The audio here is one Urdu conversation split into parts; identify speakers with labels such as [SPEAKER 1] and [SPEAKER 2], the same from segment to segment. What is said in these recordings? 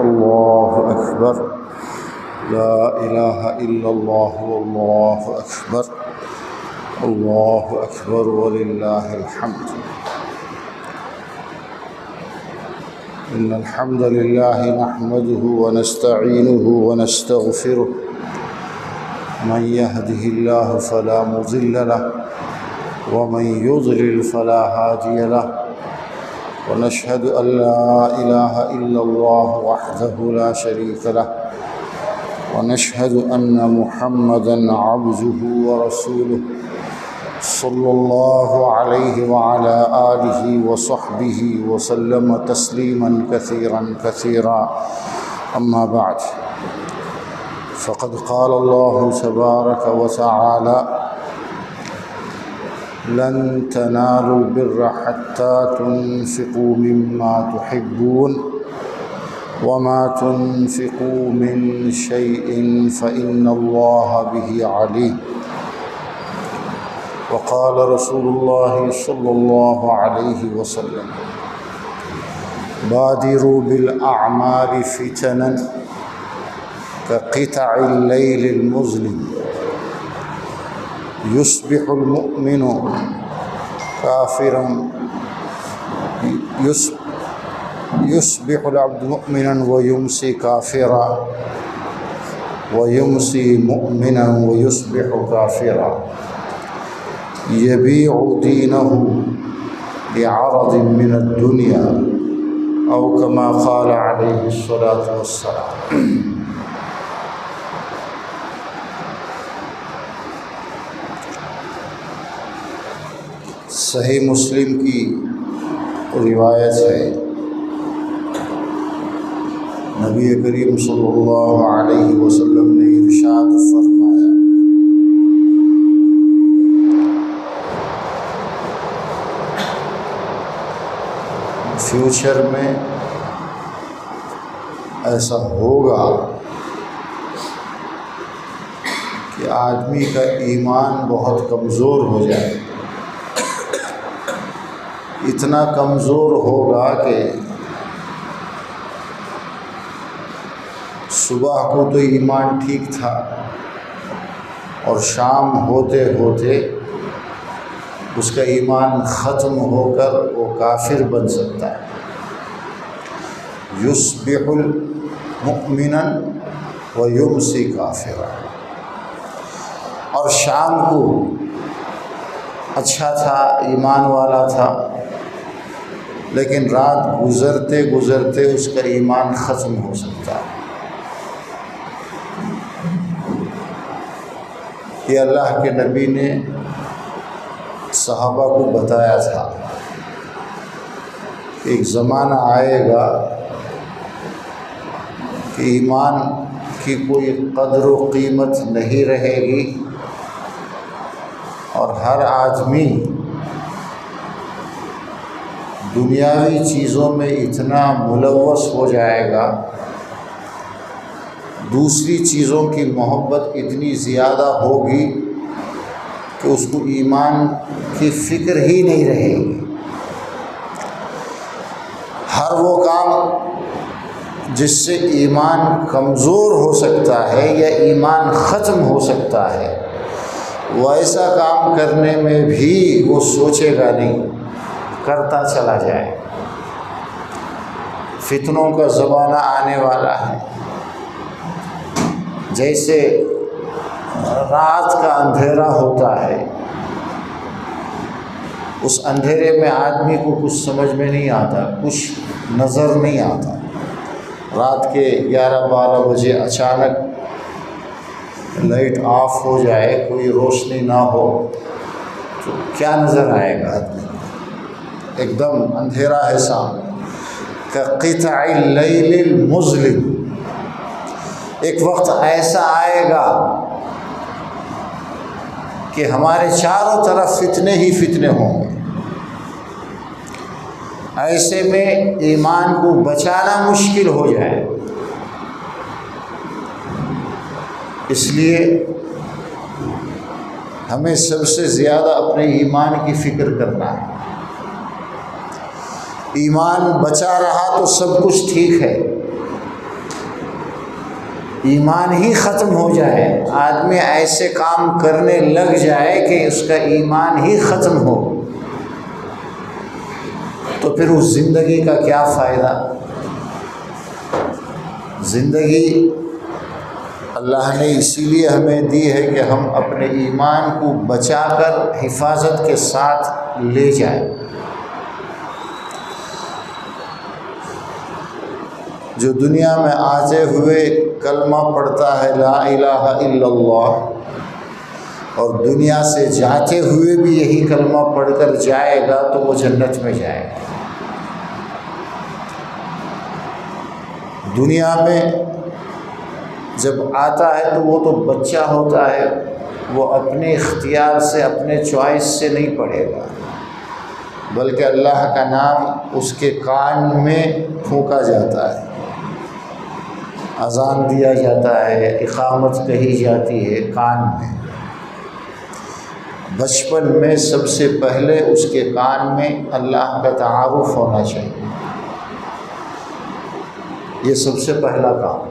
[SPEAKER 1] الله أكبر لا إله إلا الله والله أكبر الله أكبر ولله الحمد إن الحمد لله نحمده ونستعينه ونستغفره من يهده الله فلا مضل له ومن يضلل فلا هادي له ونشهد أن لا إله إلا الله وحده لا شريك له ونشهد أن محمدًا عبده ورسوله صلى الله عليه وعلى آله وصحبه وسلم تسليمًا كثيرًا كثيرًا أما بعد فقد قال الله تبارك وتعالى لن تنالوا البر حتى تنفقوا مما تحبون وما تنفقوا من شيء فإن الله به عليم وقال رسول الله صلى الله عليه وسلم بادروا بالأعمال فتنا كقطع الليل المظلم يصبح المؤمن كافرا يصبح العبد مؤمنا ويمسي كافرا ويمسي مؤمنا ويصبح كافرا يبيع دينه بعرض من الدنيا أو كما قال عليه الصلاة والسلام. صحیح مسلم کی روایت ہے، نبی کریم صلی اللہ علیہ وسلم نے ارشاد فرمایا فیوچر میں ایسا ہوگا کہ آدمی کا ایمان بہت کمزور ہو جائے، اتنا کمزور ہوگا کہ صبح کو تو ایمان ٹھیک تھا اور شام ہوتے ہوتے اس کا ایمان ختم ہو کر وہ کافر بن سکتا ہے. یصبح مؤمنا ویمسی کافرا. اور شام کو اچھا تھا، ایمان والا تھا، لیکن رات گزرتے گزرتے اس کا ایمان ختم ہو سکتا ہے. یہ اللہ کے نبی نے صحابہ کو بتایا تھا کہ ایک زمانہ آئے گا کہ ایمان کی کوئی قدر و قیمت نہیں رہے گی اور ہر آدمی دنیاوی چیزوں میں اتنا ملوث ہو جائے گا، دوسری چیزوں کی محبت اتنی زیادہ ہوگی کہ اس کو ایمان کی فکر ہی نہیں رہے گی. ہر وہ کام جس سے ایمان کمزور ہو سکتا ہے یا ایمان ختم ہو سکتا ہے، ویسا کام کرنے میں بھی وہ سوچے گا نہیں، کرتا چلا جائے. فتنوں کا زمانہ آنے والا ہے. جیسے رات کا اندھیرا ہوتا ہے، اس اندھیرے میں آدمی کو کچھ سمجھ میں نہیں آتا، کچھ نظر نہیں آتا. رات کے 11-12 بجے اچانک لائٹ آف ہو جائے، کوئی روشنی نہ ہو تو کیا نظر آئے گا آدمی؟ ایک دم اندھیرا ہے سامنے. کقطع اللیل المظلم. ایک وقت ایسا آئے گا کہ ہمارے چاروں طرف فتنے ہی فتنے ہوں گے. ایسے میں ایمان کو بچانا مشکل ہو جائے. اس لیے ہمیں سب سے زیادہ اپنے ایمان کی فکر کرنا ہے. ایمان بچا رہا تو سب کچھ ٹھیک ہے، ایمان ہی ختم ہو جائے، آدمی ایسے کام کرنے لگ جائے کہ اس کا ایمان ہی ختم ہو، تو پھر اس زندگی کا کیا فائدہ؟ زندگی اللہ نے اسی لیے ہمیں دی ہے کہ ہم اپنے ایمان کو بچا کر حفاظت کے ساتھ لے جائیں۔ جو دنیا میں آتے ہوئے کلمہ پڑھتا ہے لا الہ الا اللہ، اور دنیا سے جاتے ہوئے بھی یہی کلمہ پڑھ کر جائے گا تو وہ جنت میں جائے گا۔ دنیا میں جب آتا ہے تو وہ تو بچہ ہوتا ہے، وہ اپنے اختیار سے اپنے چوائس سے نہیں پڑھے گا، بلکہ اللہ کا نام اس کے کان میں پھونکا جاتا ہے، اذان دیا جاتا ہے، اقامت کہی جاتی ہے کان میں۔ بچپن میں سب سے پہلے اس کے کان میں اللہ کا تعارف ہونا چاہیے، یہ سب سے پہلا کام۔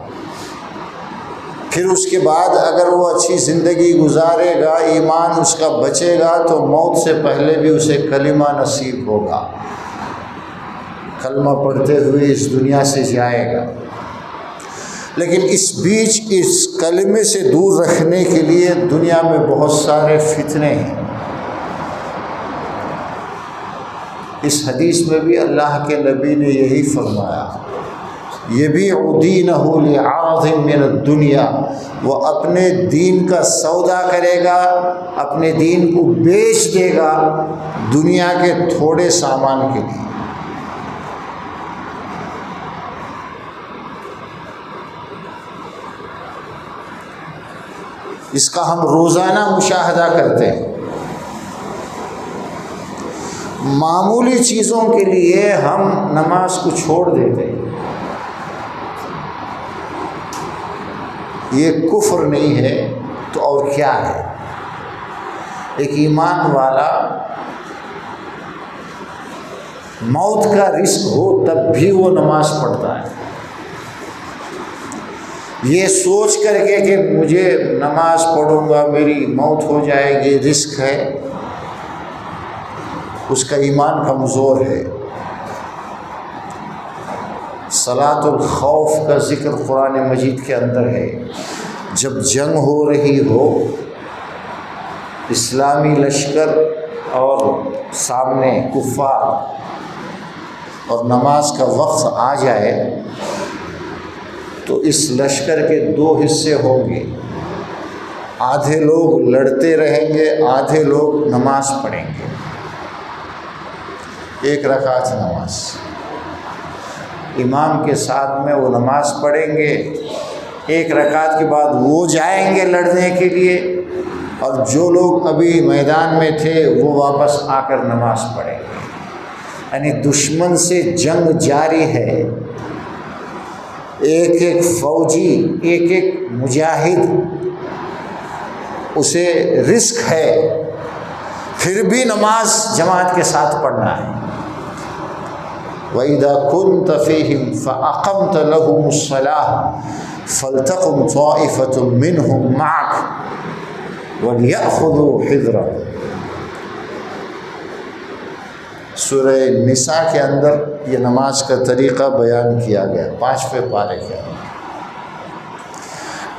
[SPEAKER 1] پھر اس کے بعد اگر وہ اچھی زندگی گزارے گا، ایمان اس کا بچے گا، تو موت سے پہلے بھی اسے کلمہ نصیب ہوگا، کلمہ پڑھتے ہوئے اس دنیا سے جائے گا۔ لیکن اس بیچ اس کلمے سے دور رکھنے کے لیے دنیا میں بہت سارے فتنے ہیں۔ اس حدیث میں بھی اللہ کے نبی نے یہی فرمایا، یبیع دینہ لعرض من الدنیا، وہ اپنے دین کا سودا کرے گا، اپنے دین کو بیچ دے گا دنیا کے تھوڑے سامان کے لیے۔ اس کا ہم روزانہ مشاہدہ کرتے ہیں۔ معمولی چیزوں کے لیے ہم نماز کو چھوڑ دیتے ہیں۔ یہ کفر نہیں ہے تو اور کیا ہے؟ ایک ایمان والا موت کا رزق ہو تب بھی وہ نماز پڑھتا ہے، یہ سوچ کر کے کہ مجھے نماز پڑھوں گا میری موت ہو جائے گی، رزق ہے، اس کا ایمان کمزور ہے۔ صلاۃ الخوف کا ذکر قرآن مجید کے اندر ہے۔ جب جنگ ہو رہی ہو، اسلامی لشکر اور سامنے کفار، اور نماز کا وقت آ جائے تو اس لشکر کے دو حصے ہوں گے، آدھے لوگ لڑتے رہیں گے، آدھے لوگ نماز پڑھیں گے، ایک رکعت نماز امام کے ساتھ میں وہ نماز پڑھیں گے، ایک رکعت کے بعد وہ جائیں گے لڑنے کے لیے، اور جو لوگ ابھی میدان میں تھے وہ واپس آ کر نماز پڑھیں گے۔ یعنی دشمن سے جنگ جاری ہے، ایک ایک فوجی، ایک ایک مجاہد، اسے رزق ہے، پھر بھی نماز جماعت کے ساتھ پڑھنا ہے۔ وَإِذَا كُنْتَ فِيهِمْ فَأَقَمْتَ لَهُمُ الصَّلَاةَ فَلْتَقُمْ طَائِفَةٌ مِّنْهُمْ مَعَكَ وَلْيَأْخُذُوا حِذْرَهُمْ۔ سورہ نساء کے اندر یہ نماز کا طریقہ بیان کیا گیا، 5ویں پارے کے اندر۔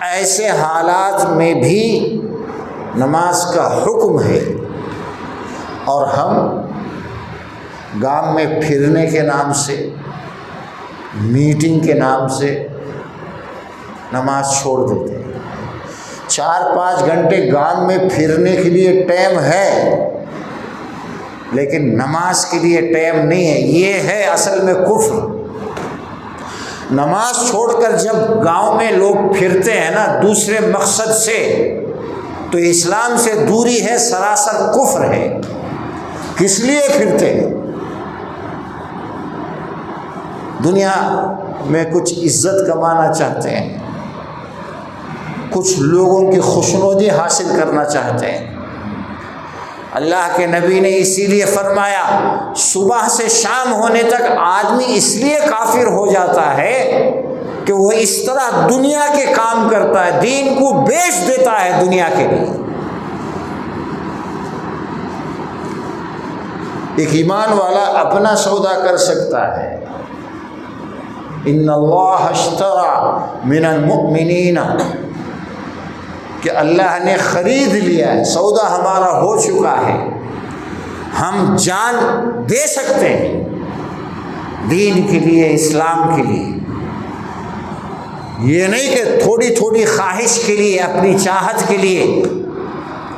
[SPEAKER 1] ایسے حالات میں بھی نماز کا حکم ہے، اور ہم گام میں پھرنے کے نام سے، میٹنگ کے نام سے نماز چھوڑ دیتے ہیں۔ 4-5 گھنٹے گام میں پھرنے کے لیے ٹائم ہے، لیکن نماز کے لیے ٹائم نہیں ہے۔ یہ ہے اصل میں کفر۔ نماز چھوڑ کر جب گاؤں میں لوگ پھرتے ہیں نا دوسرے مقصد سے، تو اسلام سے دوری ہے، سراسر کفر ہے۔ کس لیے پھرتے ہیں؟ دنیا میں کچھ عزت کمانا چاہتے ہیں، کچھ لوگوں کی خوشنودی حاصل کرنا چاہتے ہیں۔ اللہ کے نبی نے اسی لیے فرمایا، صبح سے شام ہونے تک آدمی اس لیے کافر ہو جاتا ہے کہ وہ اس طرح دنیا کے کام کرتا ہے، دین کو بیچ دیتا ہے دنیا کے لیے۔ ایک ایمان والا اپنا سودا کر سکتا ہے۔ ان اللہ اشتری من المؤمنین، کہ اللہ نے خرید لیا ہے، سودا ہمارا ہو چکا ہے، ہم جان دے سکتے ہیں دین کے لیے، اسلام کے لیے۔ یہ نہیں کہ تھوڑی تھوڑی خواہش کے لیے، اپنی چاہت کے لیے،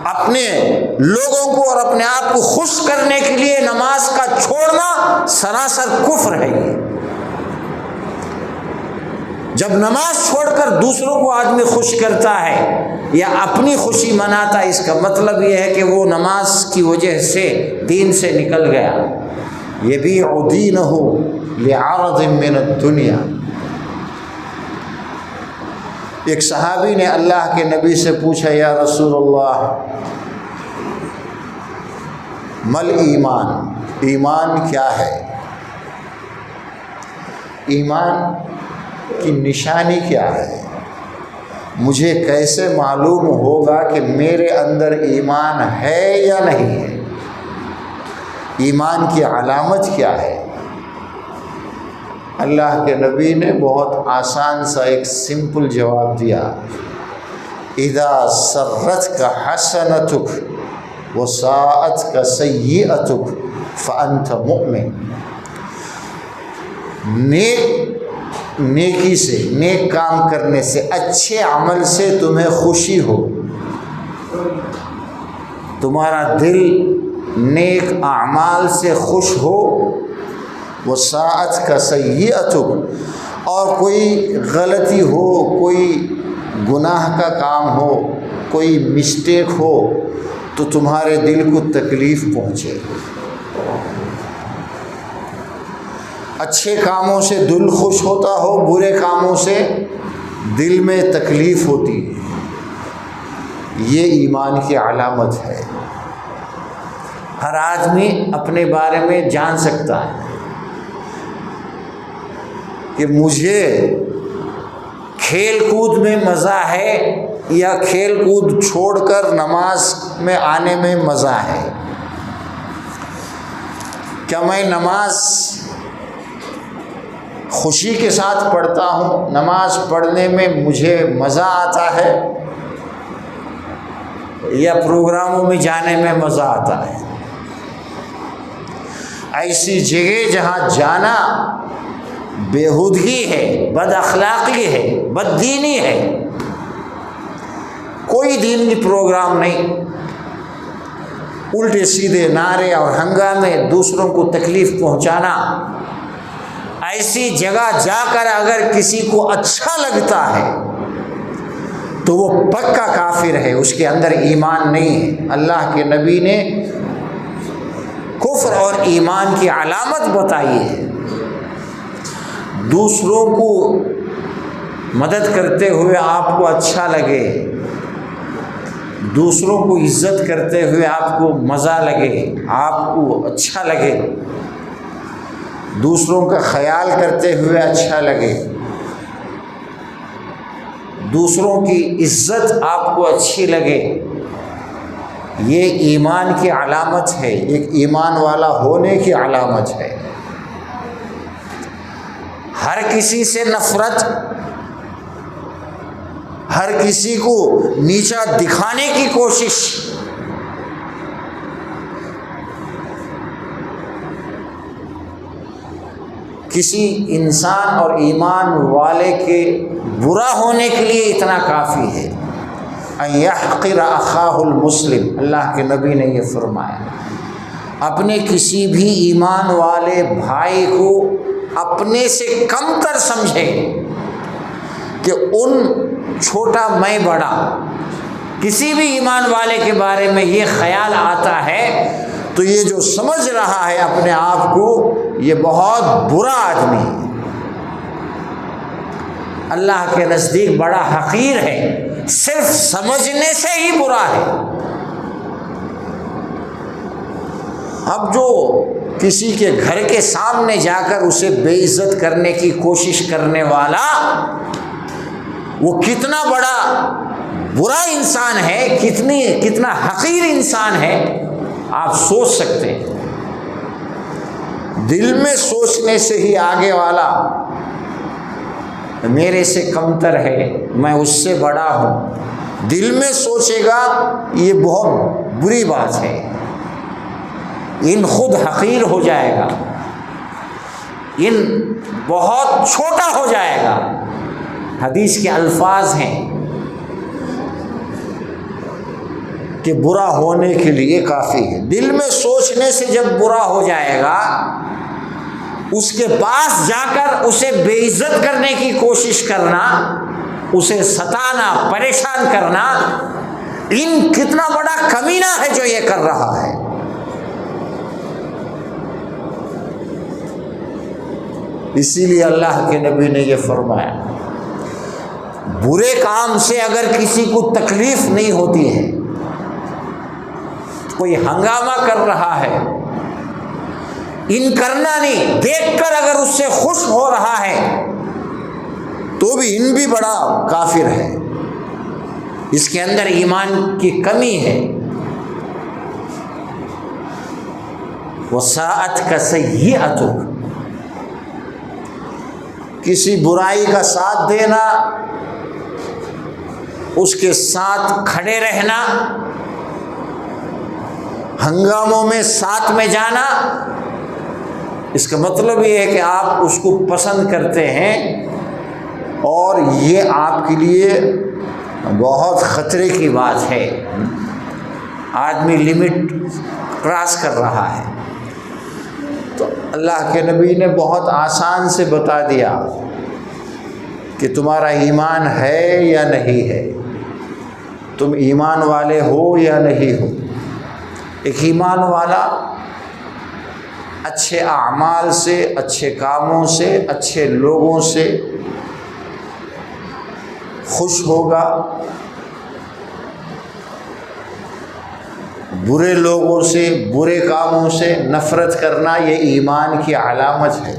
[SPEAKER 1] اپنے لوگوں کو اور اپنے آپ کو خوش کرنے کے لیے نماز کا چھوڑنا سراسر کفر ہے۔ جب نماز چھوڑ کر دوسروں کو آدمی خوش کرتا ہے یا اپنی خوشی مناتا ہے، اس کا مطلب یہ ہے کہ وہ نماز کی وجہ سے دین سے نکل گیا۔ یبیع دینہ لعرض من الدنیا۔ ایک صحابی نے اللہ کے نبی سے پوچھا، یا رسول اللہ مل ایمان، ایمان کیا ہے؟ ایمان کی نشانی کیا ہے؟ مجھے کیسے معلوم ہوگا کہ میرے اندر ایمان ہے یا نہیں ہے؟ ایمان کی علامت کیا ہے؟ اللہ کے نبی نے بہت آسان سا ایک سمپل جواب دیا، اذا سرتک حسنتک وساءتک سیئتک فانت مؤمن۔ نیکی سے، نیک کام کرنے سے، اچھے عمل سے تمہیں خوشی ہو، تمہارا دل نیک اعمال سے خوش ہو، وساءت کا سیئتک، اور کوئی غلطی ہو، کوئی گناہ کا کام ہو، کوئی مسٹیک ہو تو تمہارے دل کو تکلیف پہنچے۔ اچھے کاموں سے دل خوش ہوتا ہو، برے کاموں سے دل میں تکلیف ہوتی ہے، یہ ایمان کی علامت ہے۔ ہر آدمی اپنے بارے میں جان سکتا ہے کہ مجھے کھیل کود میں مزہ ہے یا کھیل کود چھوڑ کر نماز میں آنے میں مزہ ہے۔ کیا میں نماز خوشی کے ساتھ پڑھتا ہوں، نماز پڑھنے میں مجھے مزہ آتا ہے، یا پروگراموں میں جانے میں مزہ آتا ہے؟ ایسی جگہ جہاں جانا بےہودگی ہے، بد اخلاقی ہے، بد دینی ہے، کوئی دینی پروگرام نہیں، الٹے سیدھے نعرے اور ہنگامے، دوسروں کو تکلیف پہنچانا، ایسی جگہ جا کر اگر کسی کو اچھا لگتا ہے تو وہ پکا کافر ہے، اس کے اندر ایمان نہیں ہے۔ اللہ کے نبی نے کفر اور ایمان کی علامت بتائی ہے۔ دوسروں کو مدد کرتے ہوئے آپ کو اچھا لگے، دوسروں کو عزت کرتے ہوئے آپ کو مزہ لگے، آپ کو اچھا لگے، دوسروں کا خیال کرتے ہوئے اچھا لگے، دوسروں کی عزت آپ کو اچھی لگے، یہ ایمان کی علامت ہے، ایک ایمان والا ہونے کی علامت ہے۔ ہر کسی سے نفرت، ہر کسی کو نیچا دکھانے کی کوشش، کسی انسان اور ایمان والے کے برا ہونے کے لیے اتنا کافی ہے۔ ان یحقر اخاہ المسلم، اللہ کے نبی نے یہ فرمایا، اپنے کسی بھی ایمان والے بھائی کو اپنے سے کم تر سمجھے، کہ ان چھوٹا میں بڑا، کسی بھی ایمان والے کے بارے میں یہ خیال آتا ہے تو یہ جو سمجھ رہا ہے اپنے آپ کو یہ بہت برا آدمی ہے، اللہ کے نزدیک بڑا حقیر ہے، صرف سمجھنے سے ہی برا ہے۔ اب جو کسی کے گھر کے سامنے جا کر اسے بے عزت کرنے کی کوشش کرنے والا وہ کتنا بڑا برا انسان ہے، کتنا حقیر انسان ہے، آپ سوچ سکتے ہیں۔ دل میں سوچنے سے ہی آگے والا میرے سے کمتر ہے، میں اس سے بڑا ہوں، دل میں سوچے گا، یہ بہت بری بات ہے، ان خود حقیر ہو جائے گا، ان بہت چھوٹا ہو جائے گا۔ حدیث کے الفاظ ہیں کہ برا ہونے کے لیے کافی ہے، دل میں سوچنے سے جب برا ہو جائے گا، اس کے پاس جا کر اسے بے عزت کرنے کی کوشش کرنا، اسے ستانا، پریشان کرنا، ان کتنا بڑا کمینہ ہے جو یہ کر رہا ہے۔ اسی لیے اللہ کے نبی نے یہ فرمایا، برے کام سے اگر کسی کو تکلیف نہیں ہوتی ہے، کوئی ہنگامہ کر رہا ہے، ان کرنا نہیں، دیکھ کر اگر اس سے خوش ہو رہا ہے تو بھی ان بھی بڑا کافر ہے، اس کے اندر ایمان کی کمی ہے۔ وَسَاءَتْكَ سَيِّئَتُكَ، کسی برائی کا ساتھ دینا، اس کے ساتھ کھڑے رہنا، ہنگاموں میں ساتھ میں جانا، اس کا مطلب یہ ہے کہ آپ اس کو پسند کرتے ہیں، اور یہ آپ کے لیے بہت خطرے کی بات ہے۔ آدمی لمٹ کراس کر رہا ہے، تو اللہ کے نبی نے بہت آسان سے بتا دیا کہ تمہارا ایمان ہے یا نہیں ہے، تم ایمان والے ہو یا نہیں ہو۔ ایک ایمان والا اچھے اعمال سے، اچھے کاموں سے، اچھے لوگوں سے خوش ہوگا، برے لوگوں سے، برے کاموں سے نفرت کرنا یہ ایمان کی علامت ہے۔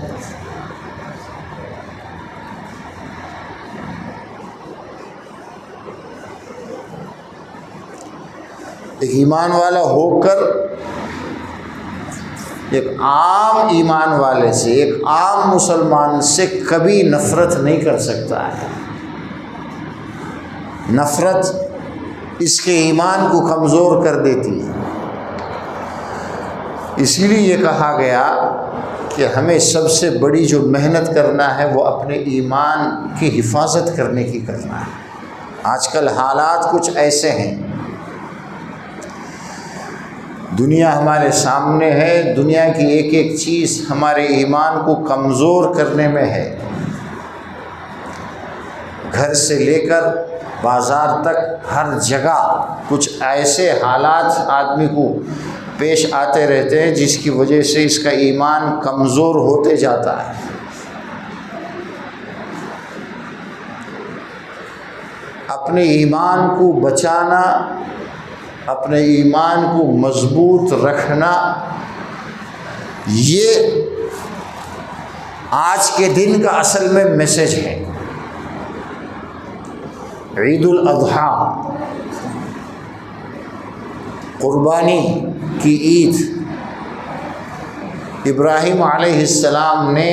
[SPEAKER 1] ایک ایمان والا ہو کر ایک عام ایمان والے سے، ایک عام مسلمان سے کبھی نفرت نہیں کر سکتا ہے۔ نفرت اس کے ایمان کو کمزور کر دیتی ہے۔ اسی لیے یہ کہا گیا کہ ہمیں سب سے بڑی جو محنت کرنا ہے وہ اپنے ایمان کی حفاظت کرنے کی کرنا ہے۔ آج کل حالات کچھ ایسے ہیں، دنیا ہمارے سامنے ہے، دنیا کی ایک ایک چیز ہمارے ایمان کو کمزور کرنے میں ہے۔ گھر سے لے کر بازار تک ہر جگہ کچھ ایسے حالات آدمی کو پیش آتے رہتے ہیں جس کی وجہ سے اس کا ایمان کمزور ہوتے جاتا ہے۔ اپنے ایمان کو بچانا، اپنے ایمان کو مضبوط رکھنا، یہ آج کے دن کا اصل میں میسج ہے۔ عید الاضحیٰ، قربانی کی عید، ابراہیم علیہ السلام نے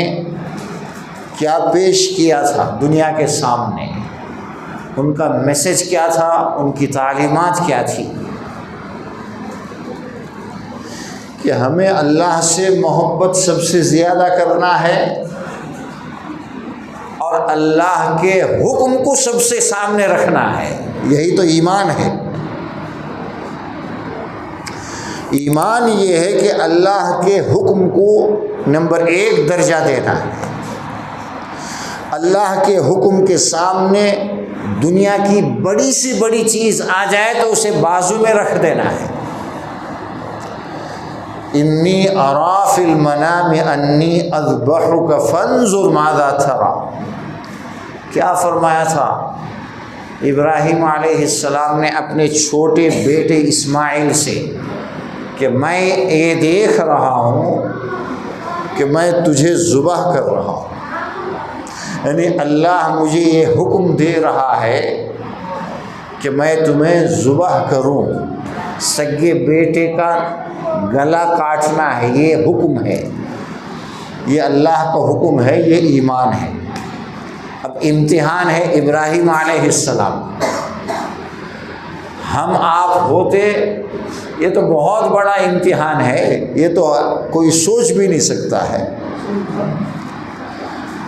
[SPEAKER 1] کیا پیش کیا تھا دنیا کے سامنے، ان کا میسج کیا تھا، ان کی تعلیمات کیا تھی، کہ ہمیں اللہ سے محبت سب سے زیادہ کرنا ہے اور اللہ کے حکم کو سب سے سامنے رکھنا ہے۔ یہی تو ایمان ہے۔ ایمان یہ ہے کہ اللہ کے حکم کو نمبر 1 درجہ دینا ہے، اللہ کے حکم کے سامنے دنیا کی بڑی سی بڑی چیز آ جائے تو اسے بازو میں رکھ دینا ہے۔ انی اری فی المنام انی اذبحک فانظر ماذا تری، کیا فرمایا تھا ابراہیم علیہ السلام نے اپنے چھوٹے بیٹے اسماعیل سے کہ میں یہ دیکھ رہا ہوں کہ میں تجھے ذبح کر رہا ہوں، یعنی اللہ مجھے یہ حکم دے رہا ہے کہ میں تمہیں ذبح کروں، سگے بیٹے کا گلا کاٹنا ہے، یہ حکم ہے، یہ اللہ کا حکم ہے، یہ ایمان ہے۔ اب امتحان ہے ابراہیم علیہ السلام، ہم آپ ہوتے یہ تو بہت بڑا امتحان ہے، یہ تو کوئی سوچ بھی نہیں سکتا ہے۔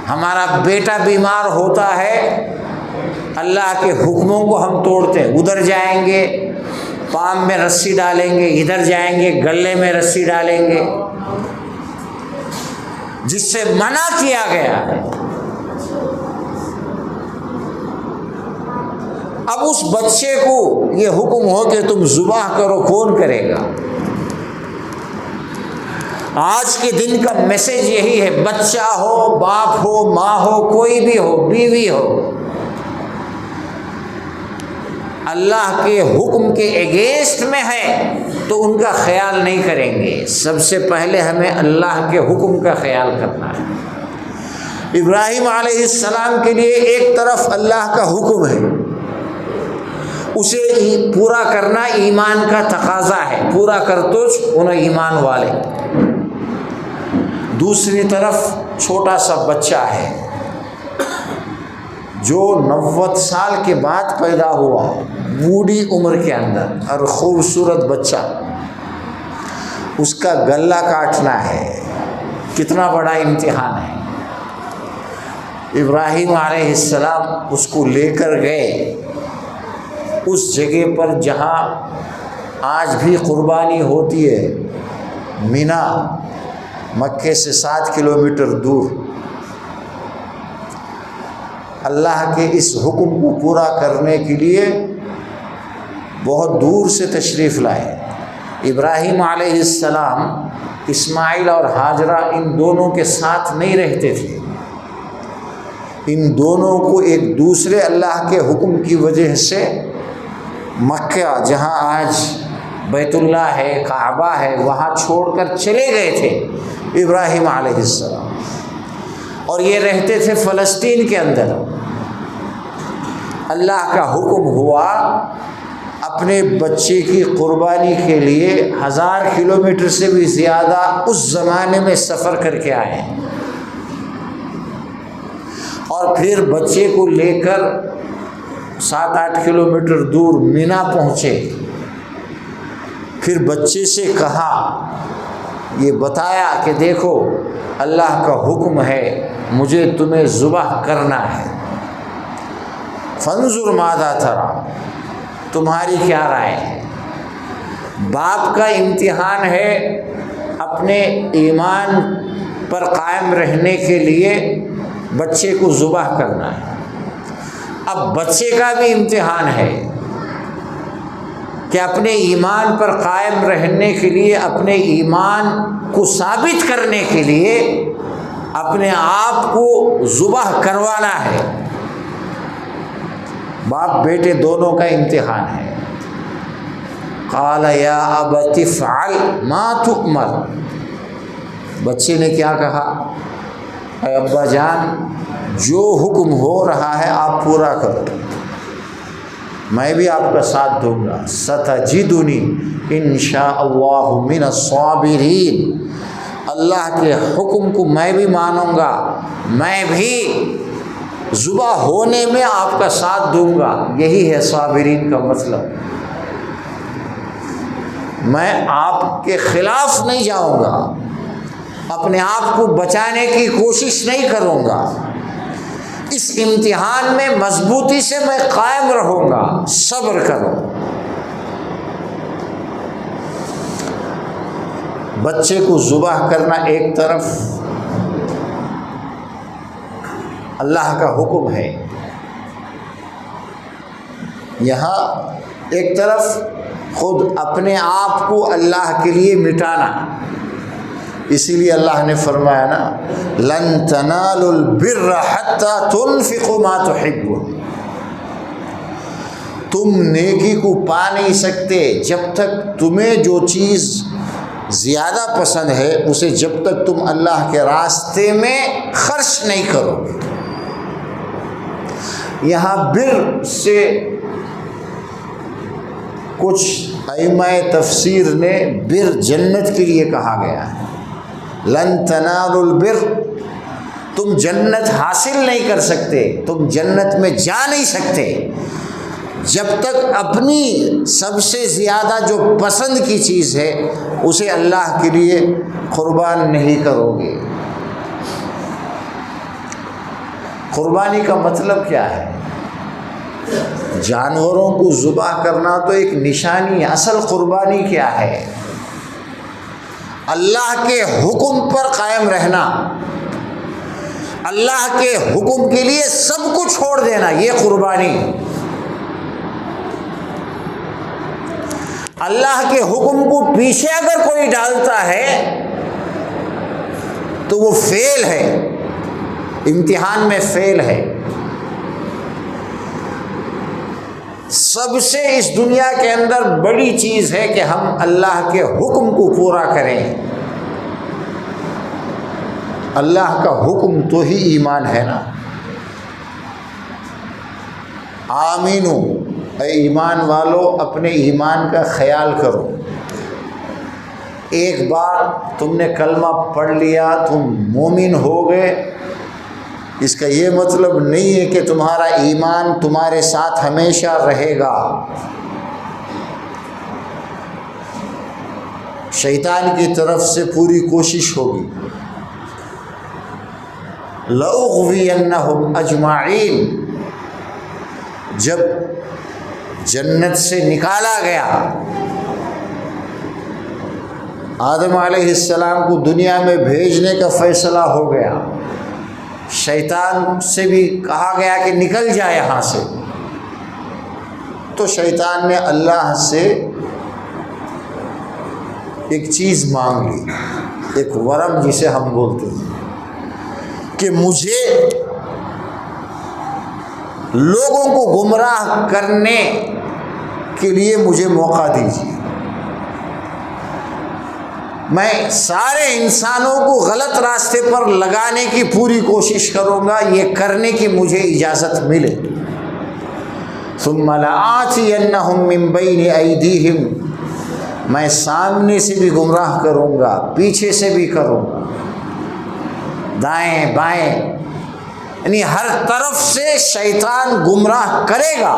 [SPEAKER 1] ہمارا بیٹا بیمار ہوتا ہے، اللہ کے حکموں کو ہم توڑتے ہیں، ادھر جائیں گے پام میں رسی ڈالیں گے، ادھر جائیں گے گلے میں رسی ڈالیں گے، جس سے منع کیا گیا ہے۔ اب اس بچے کو یہ حکم ہو کہ تم ذبح کرو، کون کرے گا؟ آج کے دن کا میسج یہی ہے، بچہ ہو، باپ ہو، ماں ہو، کوئی بھی ہو، بیوی ہو، اللہ کے حکم کے اگینسٹ میں ہے تو ان کا خیال نہیں کریں گے، سب سے پہلے ہمیں اللہ کے حکم کا خیال کرنا ہے۔ ابراہیم علیہ السلام کے لیے ایک طرف اللہ کا حکم ہے، اسے پورا کرنا ایمان کا تقاضا ہے، پورا کر تو انہیں ایمان والے۔ دوسری طرف چھوٹا سا بچہ ہے جو 90 سال کے بعد پیدا ہوا، بوڑھی عمر کے اندر، اور خوبصورت بچہ، اس کا گلا کاٹنا ہے، کتنا بڑا امتحان ہے۔ ابراہیم علیہ السلام اس کو لے کر گئے اس جگہ پر جہاں آج بھی قربانی ہوتی ہے، مینا، مکے سے 7 کلومیٹر دور۔ اللہ کے اس حکم کو پورا کرنے کے لیے بہت دور سے تشریف لائے۔ ابراہیم علیہ السلام اسماعیل اور ہاجرہ ان دونوں کے ساتھ نہیں رہتے تھے، ان دونوں کو ایک دوسرے اللہ کے حکم کی وجہ سے مکہ، جہاں آج بیت اللہ ہے، کعبہ ہے، وہاں چھوڑ کر چلے گئے تھے ابراہیم علیہ السلام، اور یہ رہتے تھے فلسطین کے اندر۔ اللہ کا حکم ہوا، اپنے بچے کی قربانی کے لیے 1000 کلومیٹر سے بھی زیادہ اس زمانے میں سفر کر کے آئے، اور پھر بچے کو لے کر 7-8 کلومیٹر دور مینا پہنچے۔ پھر بچے سے کہا، یہ بتایا کہ دیکھو اللہ کا حکم ہے، مجھے تمہیں ذبح کرنا ہے، فانظر ماذا تری، تمہاری کیا رائے ہے؟ باپ کا امتحان ہے اپنے ایمان پر قائم رہنے کے لیے بچے کو ذبح کرنا ہے۔ اب بچے کا بھی امتحان ہے کہ اپنے ایمان پر قائم رہنے کے لیے، اپنے ایمان کو ثابت کرنے کے لیے اپنے آپ کو ذبح کروانا ہے۔ باپ بیٹے دونوں کا امتحان ہے۔ قال یا ابت افعل ما تؤمر، بچے نے کیا کہا؟ اے ابا جان، جو حکم ہو رہا ہے آپ پورا کرو، میں بھی آپ کا ساتھ دوں گا، ستجدنی انشاء اللہ من الصابرین، اللہ کے حکم کو میں بھی مانوں گا، میں بھی ذبح ہونے میں آپ کا ساتھ دوں گا۔ یہی ہے صابرین کا مطلب، میں آپ کے خلاف نہیں جاؤں گا، اپنے آپ کو بچانے کی کوشش نہیں کروں گا، اس امتحان میں مضبوطی سے میں قائم رہوں گا، صبر کرو۔ بچے کو ذبح کرنا ایک طرف اللہ کا حکم ہے، یہاں ایک طرف خود اپنے آپ کو اللہ کے لیے مٹانا۔ اسی لیے اللہ نے فرمایا نا، لن تنالوا البر حتى تنفقوا ما تحبون، تم نیکی کو پا نہیں سکتے جب تک تمہیں جو چیز زیادہ پسند ہے اسے جب تک تم اللہ کے راستے میں خرچ نہیں کرو گے۔ یہاں بر سے کچھ ائمہ تفسیر نے بر جنت کے لیے کہا گیا ہے۔ لن تنالوا البر، تم جنت حاصل نہیں کر سکتے، تم جنت میں جا نہیں سکتے جب تک اپنی سب سے زیادہ جو پسند کی چیز ہے اسے اللہ کے لیے قربان نہیں کرو گے۔ قربانی کا مطلب کیا ہے؟ جانوروں کو ذبح کرنا تو ایک نشانی ہے، اصل قربانی کیا ہے؟ اللہ کے حکم پر قائم رہنا، اللہ کے حکم کے لیے سب کچھ چھوڑ دینا، یہ قربانی۔ اللہ کے حکم کو پیچھے اگر کوئی ڈالتا ہے تو وہ فیل ہے، امتحان میں فیل ہے۔ سب سے اس دنیا کے اندر بڑی چیز ہے کہ ہم اللہ کے حکم کو پورا کریں۔ اللہ کا حکم تو ہی ایمان ہے نا۔ آمینو، اے ایمان والو اپنے ایمان کا خیال کرو۔ ایک بار تم نے کلمہ پڑھ لیا، تم مومن ہو گئے، اس کا یہ مطلب نہیں ہے کہ تمہارا ایمان تمہارے ساتھ ہمیشہ رہے گا۔ شیطان کی طرف سے پوری کوشش ہوگی۔ لَأُغْوِيَنَّهُمْ أَجْمَعِينَ، جب جنت سے نکالا گیا، آدم علیہ السلام کو دنیا میں بھیجنے کا فیصلہ ہو گیا، شیطان سے بھی کہا گیا کہ نکل جائے یہاں سے، تو شیطان نے اللہ سے ایک چیز مانگ لی، ایک ورم جسے ہم بولتے ہیں، کہ مجھے لوگوں کو گمراہ کرنے کے لیے مجھے موقع دیجیے، میں سارے انسانوں کو غلط راستے پر لگانے کی پوری کوشش کروں گا، یہ کرنے کی مجھے اجازت ملے۔ ثم لآتینہم من بین ایدیہم، میں سامنے سے بھی گمراہ کروں گا، پیچھے سے بھی کروں گا، دائیں بائیں، یعنی ہر طرف سے شیطان گمراہ کرے گا،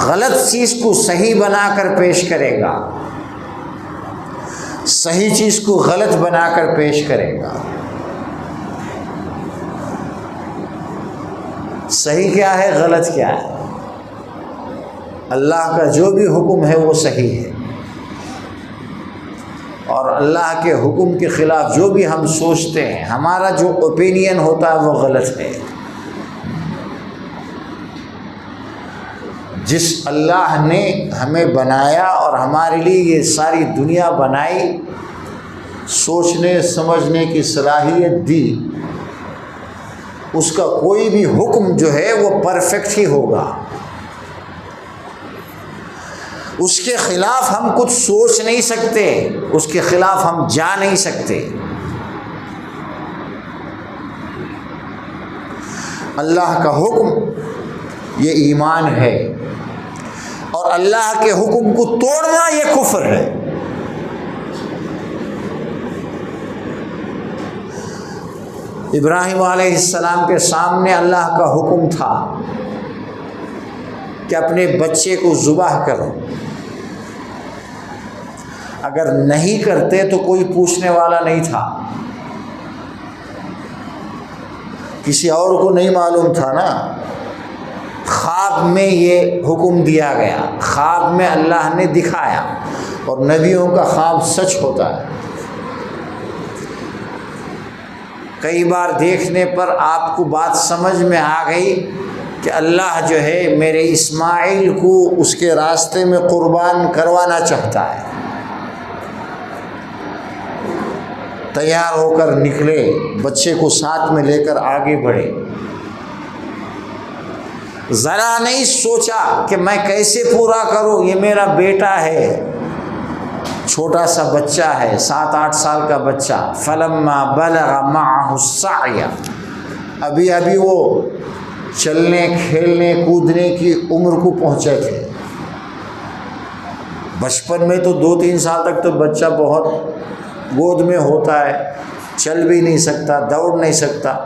[SPEAKER 1] غلط چیز کو صحیح بنا کر پیش کرے گا، صحیح چیز کو غلط بنا کر پیش کرے گا۔ صحیح کیا ہے، غلط کیا ہے؟ اللہ کا جو بھی حکم ہے وہ صحیح ہے، اور اللہ کے حکم کے خلاف جو بھی ہم سوچتے ہیں، ہمارا جو اوپینین ہوتا ہے وہ غلط ہے۔ جس اللہ نے ہمیں بنایا اور ہمارے لیے یہ ساری دنیا بنائی، سوچنے سمجھنے کی صلاحیت دی، اس کا کوئی بھی حکم جو ہے وہ پرفیکٹ ہی ہوگا، اس کے خلاف ہم کچھ سوچ نہیں سکتے، اس کے خلاف ہم جا نہیں سکتے۔ اللہ کا حکم یہ ایمان ہے، اور اللہ کے حکم کو توڑنا یہ کفر ہے۔ ابراہیم علیہ السلام کے سامنے اللہ کا حکم تھا کہ اپنے بچے کو ذبح کرو، اگر نہیں کرتے تو کوئی پوچھنے والا نہیں تھا، کسی اور کو نہیں معلوم تھا نا۔ خواب میں یہ حکم دیا گیا، خواب میں اللہ نے دکھایا، اور نبیوں کا خواب سچ ہوتا ہے۔ کئی بار دیکھنے پر آپ کو بات سمجھ میں آ گئی کہ اللہ جو ہے میرے اسماعیل کو اس کے راستے میں قربان کروانا چاہتا ہے، تیار ہو کر نکلے، بچے کو ساتھ میں لے کر آگے بڑھے، ذرا نہیں سوچا کہ میں کیسے پورا کروں، یہ میرا بیٹا ہے، چھوٹا سا بچہ ہے 7-8 سال کا بچہ، فلما بلغ معه السعی، ابھی وہ چلنے کھیلنے کودنے کی عمر کو پہنچے تھے۔ بچپن میں تو 2-3 سال تک تو بچہ بہت گود میں ہوتا ہے، چل بھی نہیں سکتا، دوڑ نہیں سکتا،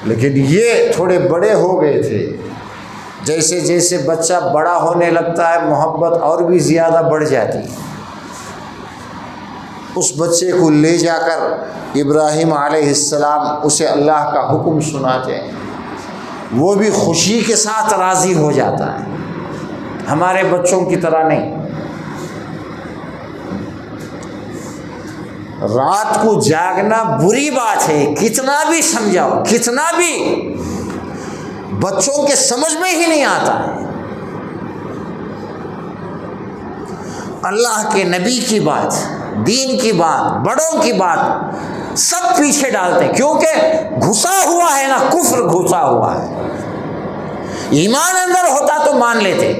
[SPEAKER 1] لیکن یہ تھوڑے بڑے ہو گئے تھے۔ جیسے جیسے بچہ بڑا ہونے لگتا ہے محبت اور بھی زیادہ بڑھ جاتی ہے۔ اس بچے کو لے جا کر ابراہیم علیہ السلام اسے اللہ کا حکم سناتے ہیں، وہ بھی خوشی کے ساتھ راضی ہو جاتا ہے، ہمارے بچوں کی طرح نہیں۔ رات کو جاگنا بری بات ہے، کتنا بھی سمجھاؤ، کتنا بھی، بچوں کے سمجھ میں ہی نہیں آتا ہے۔ اللہ کے نبی کی بات، دین کی بات، بڑوں کی بات سب پیچھے ڈالتے ہیں، کیونکہ گھسا ہوا ہے نا، کفر گھسا ہوا ہے۔ ایمان اندر ہوتا تو مان لیتے،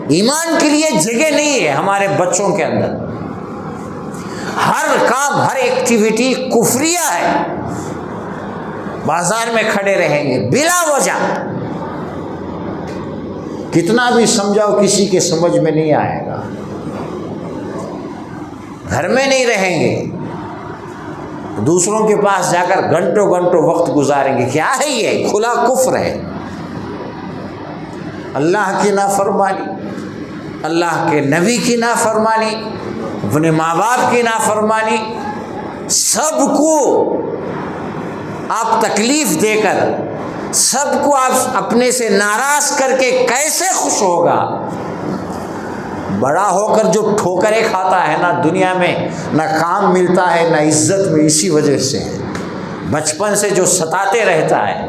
[SPEAKER 1] ایمان کے لیے جگہ نہیں ہے ہمارے بچوں کے اندر، ہر کام ہر ایکٹیویٹی کفریہ ہے، بازار میں کھڑے رہیں گے بلا وجہ، کتنا بھی سمجھاؤ کسی کے سمجھ میں نہیں آئے گا، گھر میں نہیں رہیں گے، دوسروں کے پاس جا کر گھنٹوں گھنٹوں وقت گزاریں گے، کیا ہے یہ؟ کھلا کفر ہے، اللہ کی نافرمانی، اللہ کے نبی کی نافرمانی، اپنے ماں باپ کی نافرمانی، سب کو آپ تکلیف دے کر، سب کو آپ اپنے سے ناراض کر کے کیسے خوش ہوگا؟ بڑا ہو کر جو ٹھوکریں کھاتا ہے نا دنیا میں، نہ کام ملتا ہے نہ عزت میں، اسی وجہ سے بچپن سے جو ستاتے رہتا ہے،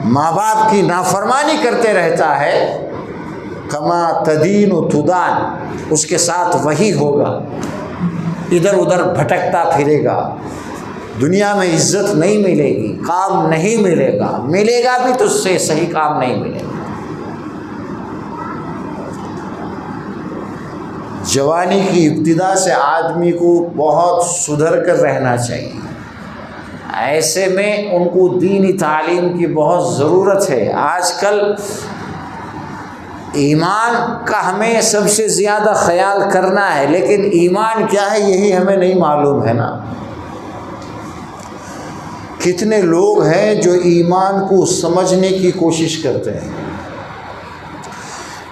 [SPEAKER 1] ماں باپ کی نافرمانی کرتے رہتا ہے، کما تدین و تدان، اس کے ساتھ وہی ہوگا، ادھر ادھر بھٹکتا پھرے گا، دنیا میں عزت نہیں ملے گی، کام نہیں ملے گا، ملے گا بھی تو اس سے صحیح کام نہیں ملے گا۔ جوانی کی ابتدا سے آدمی کو بہت سدھر کر رہنا چاہیے، ایسے میں ان کو دینی تعلیم کی بہت ضرورت ہے۔ آج کل ایمان کا ہمیں سب سے زیادہ خیال کرنا ہے، لیکن ایمان کیا ہے یہی ہمیں نہیں معلوم ہے نا۔ کتنے لوگ ہیں جو ایمان کو سمجھنے کی کوشش کرتے ہیں۔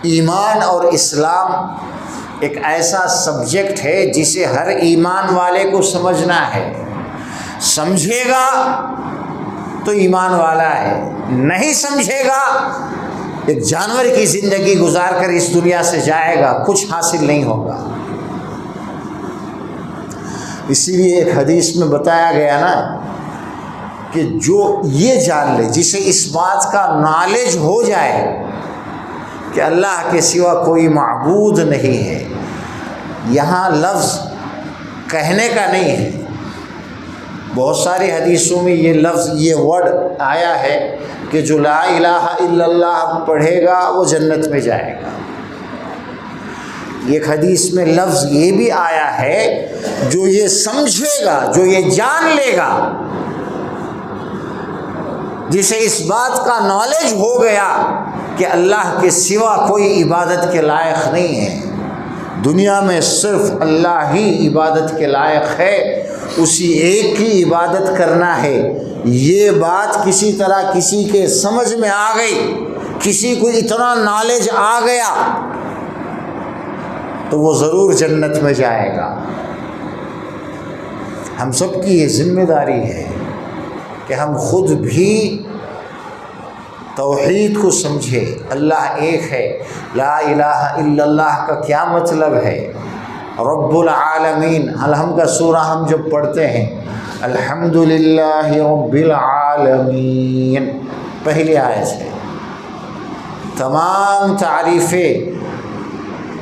[SPEAKER 1] ایمان اور اسلام ایک ایسا سبجیکٹ ہے جسے ہر ایمان والے کو سمجھنا ہے، سمجھے گا تو ایمان والا ہے، نہیں سمجھے گا ایک جانور کی زندگی گزار کر اس دنیا سے جائے گا، کچھ حاصل نہیں ہوگا۔ اسی لیے ایک حدیث میں بتایا گیا نا کہ جو یہ جان لے، جسے اس بات کا نالج ہو جائے کہ اللہ کے سوا کوئی معبود نہیں ہے، یہاں لفظ کہنے کا نہیں ہے، بہت ساری حدیثوں میں یہ لفظ، یہ ورڈ آیا ہے کہ جو لا الہ الا اللہ پڑھے گا وہ جنت میں جائے گا۔ ایک حدیث میں لفظ یہ بھی آیا ہے جو یہ سمجھے گا، جو یہ جان لے گا، جسے اس بات کا نالج ہو گیا کہ اللہ کے سوا کوئی عبادت کے لائق نہیں ہے، دنیا میں صرف اللہ ہی عبادت کے لائق ہے، اسی ایک کی عبادت کرنا ہے، یہ بات کسی طرح کسی کے سمجھ میں آ گئی، کسی کو اتنا نالج آ گیا تو وہ ضرور جنت میں جائے گا۔ ہم سب کی یہ ذمہ داری ہے کہ ہم خود بھی توحید کو سمجھے، اللہ ایک ہے، لا الہ الا اللہ کا کیا مطلب ہے، رب العالمین، الحم کا سورہ ہم جب پڑھتے ہیں الحمدللہ رب العالمین، پہلی آیت ہے، تمام تعریفیں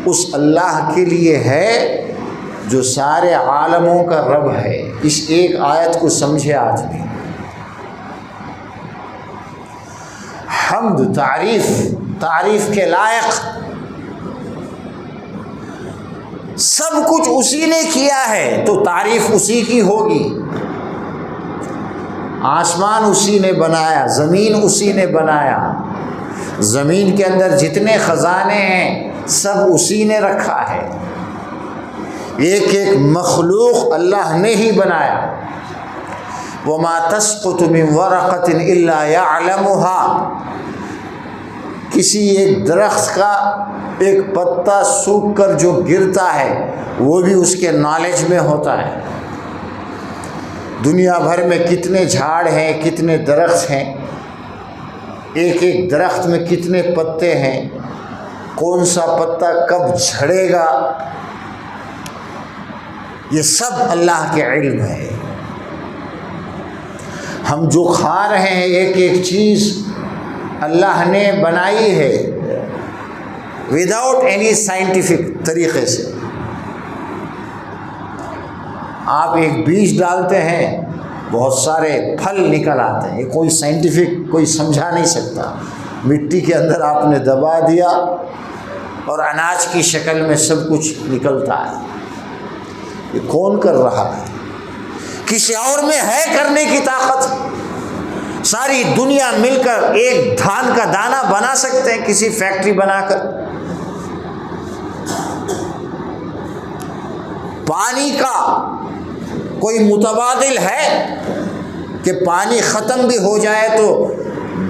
[SPEAKER 1] اس اللہ کے لیے ہے جو سارے عالموں کا رب ہے۔ اس ایک آیت کو سمجھے آدمی، حمد تعریف تعریف کے لائق، سب کچھ اسی نے کیا ہے تو تعریف اسی کی ہوگی۔ آسمان اسی نے بنایا، زمین اسی نے بنایا، زمین کے اندر جتنے خزانے ہیں سب اسی نے رکھا ہے، ایک ایک مخلوق اللہ نے ہی بنایا۔ وَمَا تَسْقُطُ مِن وَرَقَةٍ إِلَّا يَعْلَمُهَا، کسی ایک درخت کا ایک پتا سوکھ کر جو گرتا ہے وہ بھی اس کے نالج میں ہوتا ہے۔ دنیا بھر میں کتنے جھاڑ ہیں، کتنے درخت ہیں، ایک ایک درخت میں کتنے پتے ہیں، کون سا پتا کب جھڑے گا، یہ سب اللہ کے علم ہے۔ ہم جو کھا رہے ہیں ایک ایک چیز اللہ نے بنائی ہے وداؤٹ اینی سائنٹیفک طریقے سے۔ آپ ایک بیج ڈالتے ہیں بہت سارے پھل نکل آتے ہیں، یہ کوئی سائنٹیفک کوئی سمجھا نہیں سکتا۔ مٹی کے اندر آپ نے دبا دیا اور اناج کی شکل میں سب کچھ نکلتا ہے۔ یہ کون کر رہا ہے؟ کسی اور میں ہے کرنے کی طاقت؟ ساری دنیا مل کر ایک دھان کا دانہ بنا سکتے ہیں کسی فیکٹری بنا کر؟ پانی کا کوئی متبادل ہے کہ پانی ختم بھی ہو جائے تو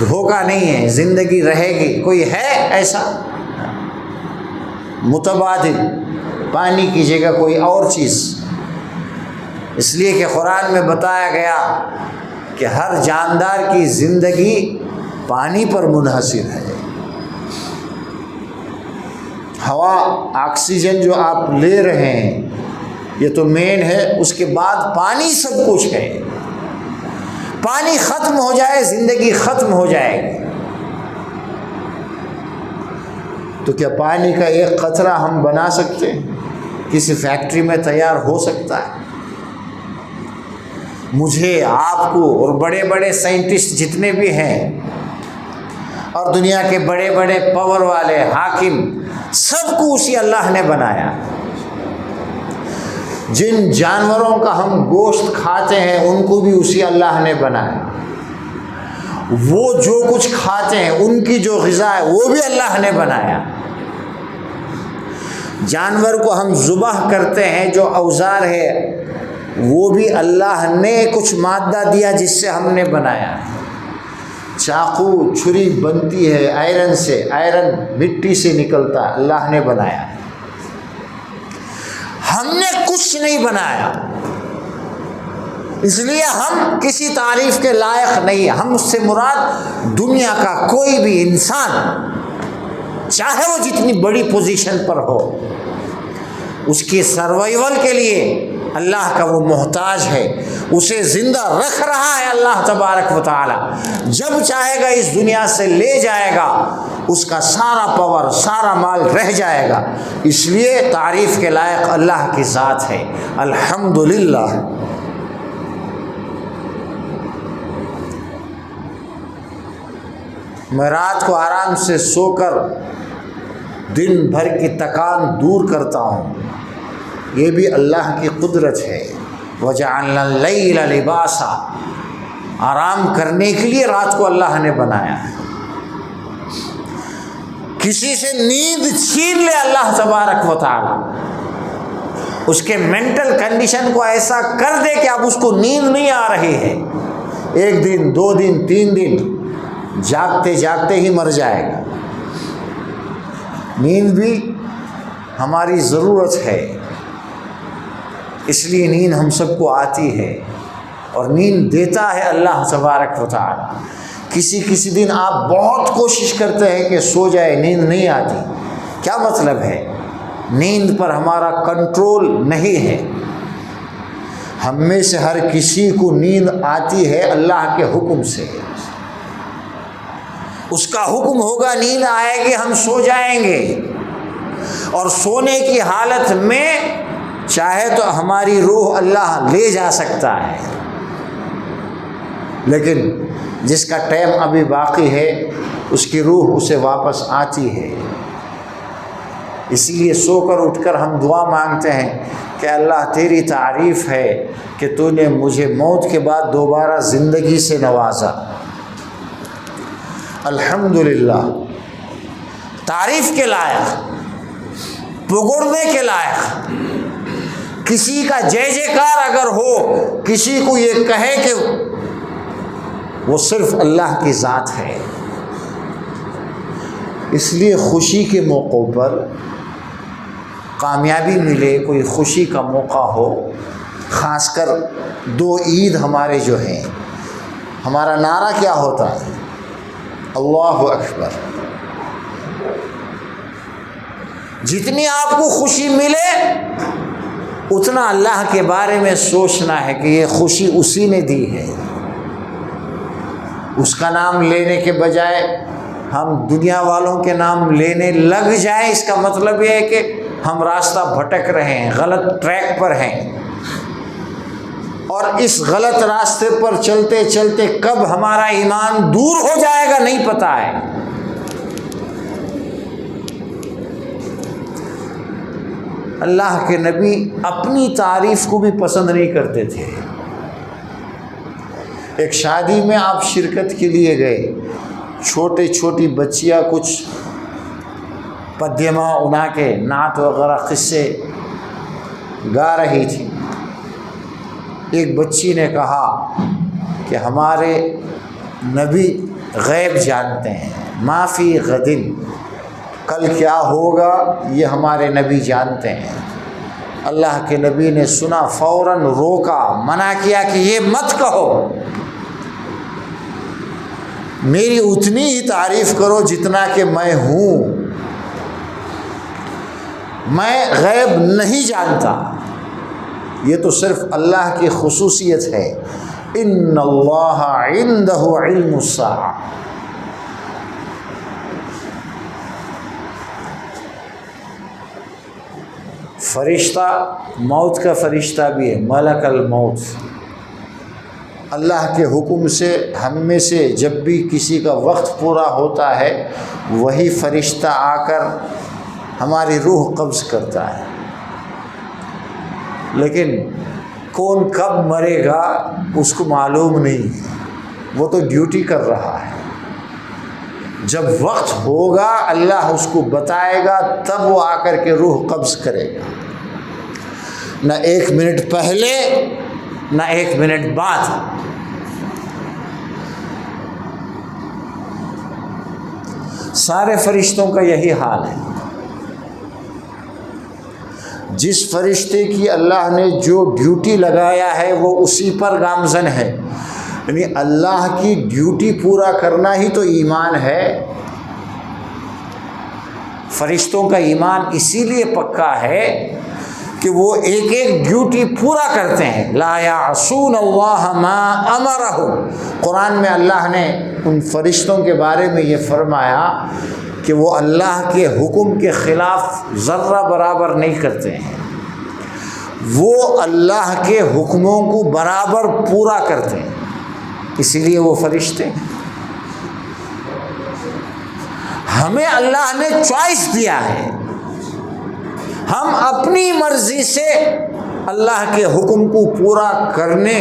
[SPEAKER 1] دھوکہ نہیں ہے، زندگی رہے گی؟ کوئی ہے ایسا متبادل پانی کی جگہ کوئی اور چیز؟ اس لیے کہ قرآن میں بتایا گیا کہ ہر جاندار کی زندگی پانی پر منحصر ہے۔ ہوا، آکسیجن جو آپ لے رہے ہیں یہ تو مین ہے، اس کے بعد پانی سب کچھ ہے۔ پانی ختم ہو جائے زندگی ختم ہو جائے گی۔ تو کیا پانی کا ایک قطرہ ہم بنا سکتے ہیں؟ کسی فیکٹری میں تیار ہو سکتا ہے؟ مجھے، آپ کو اور بڑے بڑے سائنٹسٹ جتنے بھی ہیں اور دنیا کے بڑے بڑے پاور والے حاکم، سب کو اسی اللہ نے بنایا۔ جن جانوروں کا ہم گوشت کھاتے ہیں ان کو بھی اسی اللہ نے بنایا۔ وہ جو کچھ کھاتے ہیں ان کی جو غذا ہے وہ بھی اللہ نے بنایا۔ جانور کو ہم ذبح کرتے ہیں جو اوزار ہے وہ بھی اللہ نے کچھ مادہ دیا جس سے ہم نے بنایا۔ چاقو چھری بنتی ہے آئرن سے، آئرن مٹی سے نکلتا ہے، اللہ نے بنایا۔ ہم نے کچھ نہیں بنایا، اس لیے ہم کسی تعریف کے لائق نہیں۔ ہم اس سے مراد دنیا کا کوئی بھی انسان، چاہے وہ جتنی بڑی پوزیشن پر ہو، اس کی سروائیول کے لیے اللہ کا وہ محتاج ہے، اسے زندہ رکھ رہا ہے اللہ تبارک و تعالی۔ جب چاہے گا اس دنیا سے لے جائے گا، اس کا سارا پاور، سارا مال رہ جائے گا۔ اس لیے تعریف کے لائق اللہ کی ذات ہے۔ الحمدللہ۔ میں رات کو آرام سے سو کر دن بھر کی تکان دور کرتا ہوں، یہ بھی اللہ کی قدرت ہے۔ وَجَعَلْنَا اللَّيْلَ لِبَاسًا، آرام کرنے کے لیے رات کو اللہ نے بنایا ہے۔ کسی سے نیند چھین لے اللہ تبارک و تعالی، اس کے مینٹل کنڈیشن کو ایسا کر دے کہ اب اس کو نیند نہیں آ رہی ہے، 1 دن 2 دن 3 دن جاگتے جاگتے ہی مر جائے گا۔ نیند بھی ہماری ضرورت ہے، اس لیے نیند ہم سب کو آتی ہے، اور نیند دیتا ہے اللہ تبارک و تعالی۔ کسی دن آپ بہت کوشش کرتے ہیں کہ سو جائے، نیند نہیں آتی، کیا مطلب ہے؟ نیند پر ہمارا کنٹرول نہیں ہے۔ ہم میں سے ہر کسی کو نیند آتی ہے اللہ کے حکم سے، اس کا حکم ہوگا نیند آئے گی، ہم سو جائیں گے۔ اور سونے کی حالت میں چاہے تو ہماری روح اللہ لے جا سکتا ہے، لیکن جس کا ٹائم ابھی باقی ہے اس کی روح اسے واپس آتی ہے۔ اسی لیے سو کر اٹھ کر ہم دعا مانگتے ہیں کہ اللہ تیری تعریف ہے کہ تو نے مجھے موت کے بعد دوبارہ زندگی سے نوازا۔ الحمدللہ، تعریف کے لائق، پگڑنے کے لائق، کسی کا جے جے کار اگر ہو، کسی کو یہ کہے کہ وہ صرف اللہ کی ذات ہے۔ اس لیے خوشی کے موقع پر، کامیابی ملے، کوئی خوشی کا موقع ہو، خاص کر 2 عید ہمارے جو ہیں، ہمارا نعرہ کیا ہوتا ہے؟ اللہ اکبر۔ جتنی آپ کو خوشی ملے اتنا اللہ کے بارے میں سوچنا ہے کہ یہ خوشی اسی نے دی ہے۔ اس کا نام لینے کے بجائے ہم دنیا والوں کے نام لینے لگ جائیں، اس کا مطلب یہ ہے کہ ہم راستہ بھٹک رہے ہیں، غلط ٹریک پر ہیں، اور اس غلط راستے پر چلتے چلتے کب ہمارا ایمان دور ہو جائے گا نہیں پتہ ہے۔ اللہ کے نبی اپنی تعریف کو بھی پسند نہیں کرتے تھے۔ ایک شادی میں آپ شرکت کے لیے گئے، چھوٹی بچیاں کچھ پدیما انا کے نعت وغیرہ قصے گا رہی تھی۔ ایک بچی نے کہا کہ ہمارے نبی غیب جانتے ہیں، ما فی غدن، کل کیا ہوگا یہ ہمارے نبی جانتے ہیں۔ اللہ کے نبی نے سنا، فوراً روکا، منع کیا کہ یہ مت کہو، میری اتنی ہی تعریف کرو جتنا کہ میں ہوں، میں غیب نہیں جانتا، یہ تو صرف اللہ کی خصوصیت ہے۔ ان اللہ عندہ علم الساعہ۔ فرشتہ، موت کا فرشتہ بھی ہے، ملک الموت، اللہ کے حکم سے ہم میں سے جب بھی کسی کا وقت پورا ہوتا ہے وہی فرشتہ آ کر ہماری روح قبض کرتا ہے، لیکن کون کب مرے گا اس کو معلوم نہیں ہے، وہ تو ڈیوٹی کر رہا ہے۔ جب وقت ہوگا اللہ اس کو بتائے گا، تب وہ آ کر کے روح قبض کرے گا، نہ 1 منٹ پہلے نہ 1 منٹ بعد۔ سارے فرشتوں کا یہی حال ہے۔ جس فرشتے کی اللہ نے جو ڈیوٹی لگایا ہے وہ اسی پر گامزن ہے، یعنی اللہ کی ڈیوٹی پورا کرنا ہی تو ایمان ہے۔ فرشتوں کا ایمان اسی لیے پکا ہے کہ وہ ایک ایک ڈیوٹی پورا کرتے ہیں۔ لا یعصون اللہ ما امرہم، قرآن میں اللہ نے ان فرشتوں کے بارے میں یہ فرمایا کہ وہ اللہ کے حکم کے خلاف ذرہ برابر نہیں کرتے ہیں، وہ اللہ کے حکموں کو برابر پورا کرتے ہیں، اسی لیے وہ فرشتے ہیں۔ ہمیں اللہ نے چوائس دیا ہے، ہم اپنی مرضی سے اللہ کے حکم کو پورا کرنے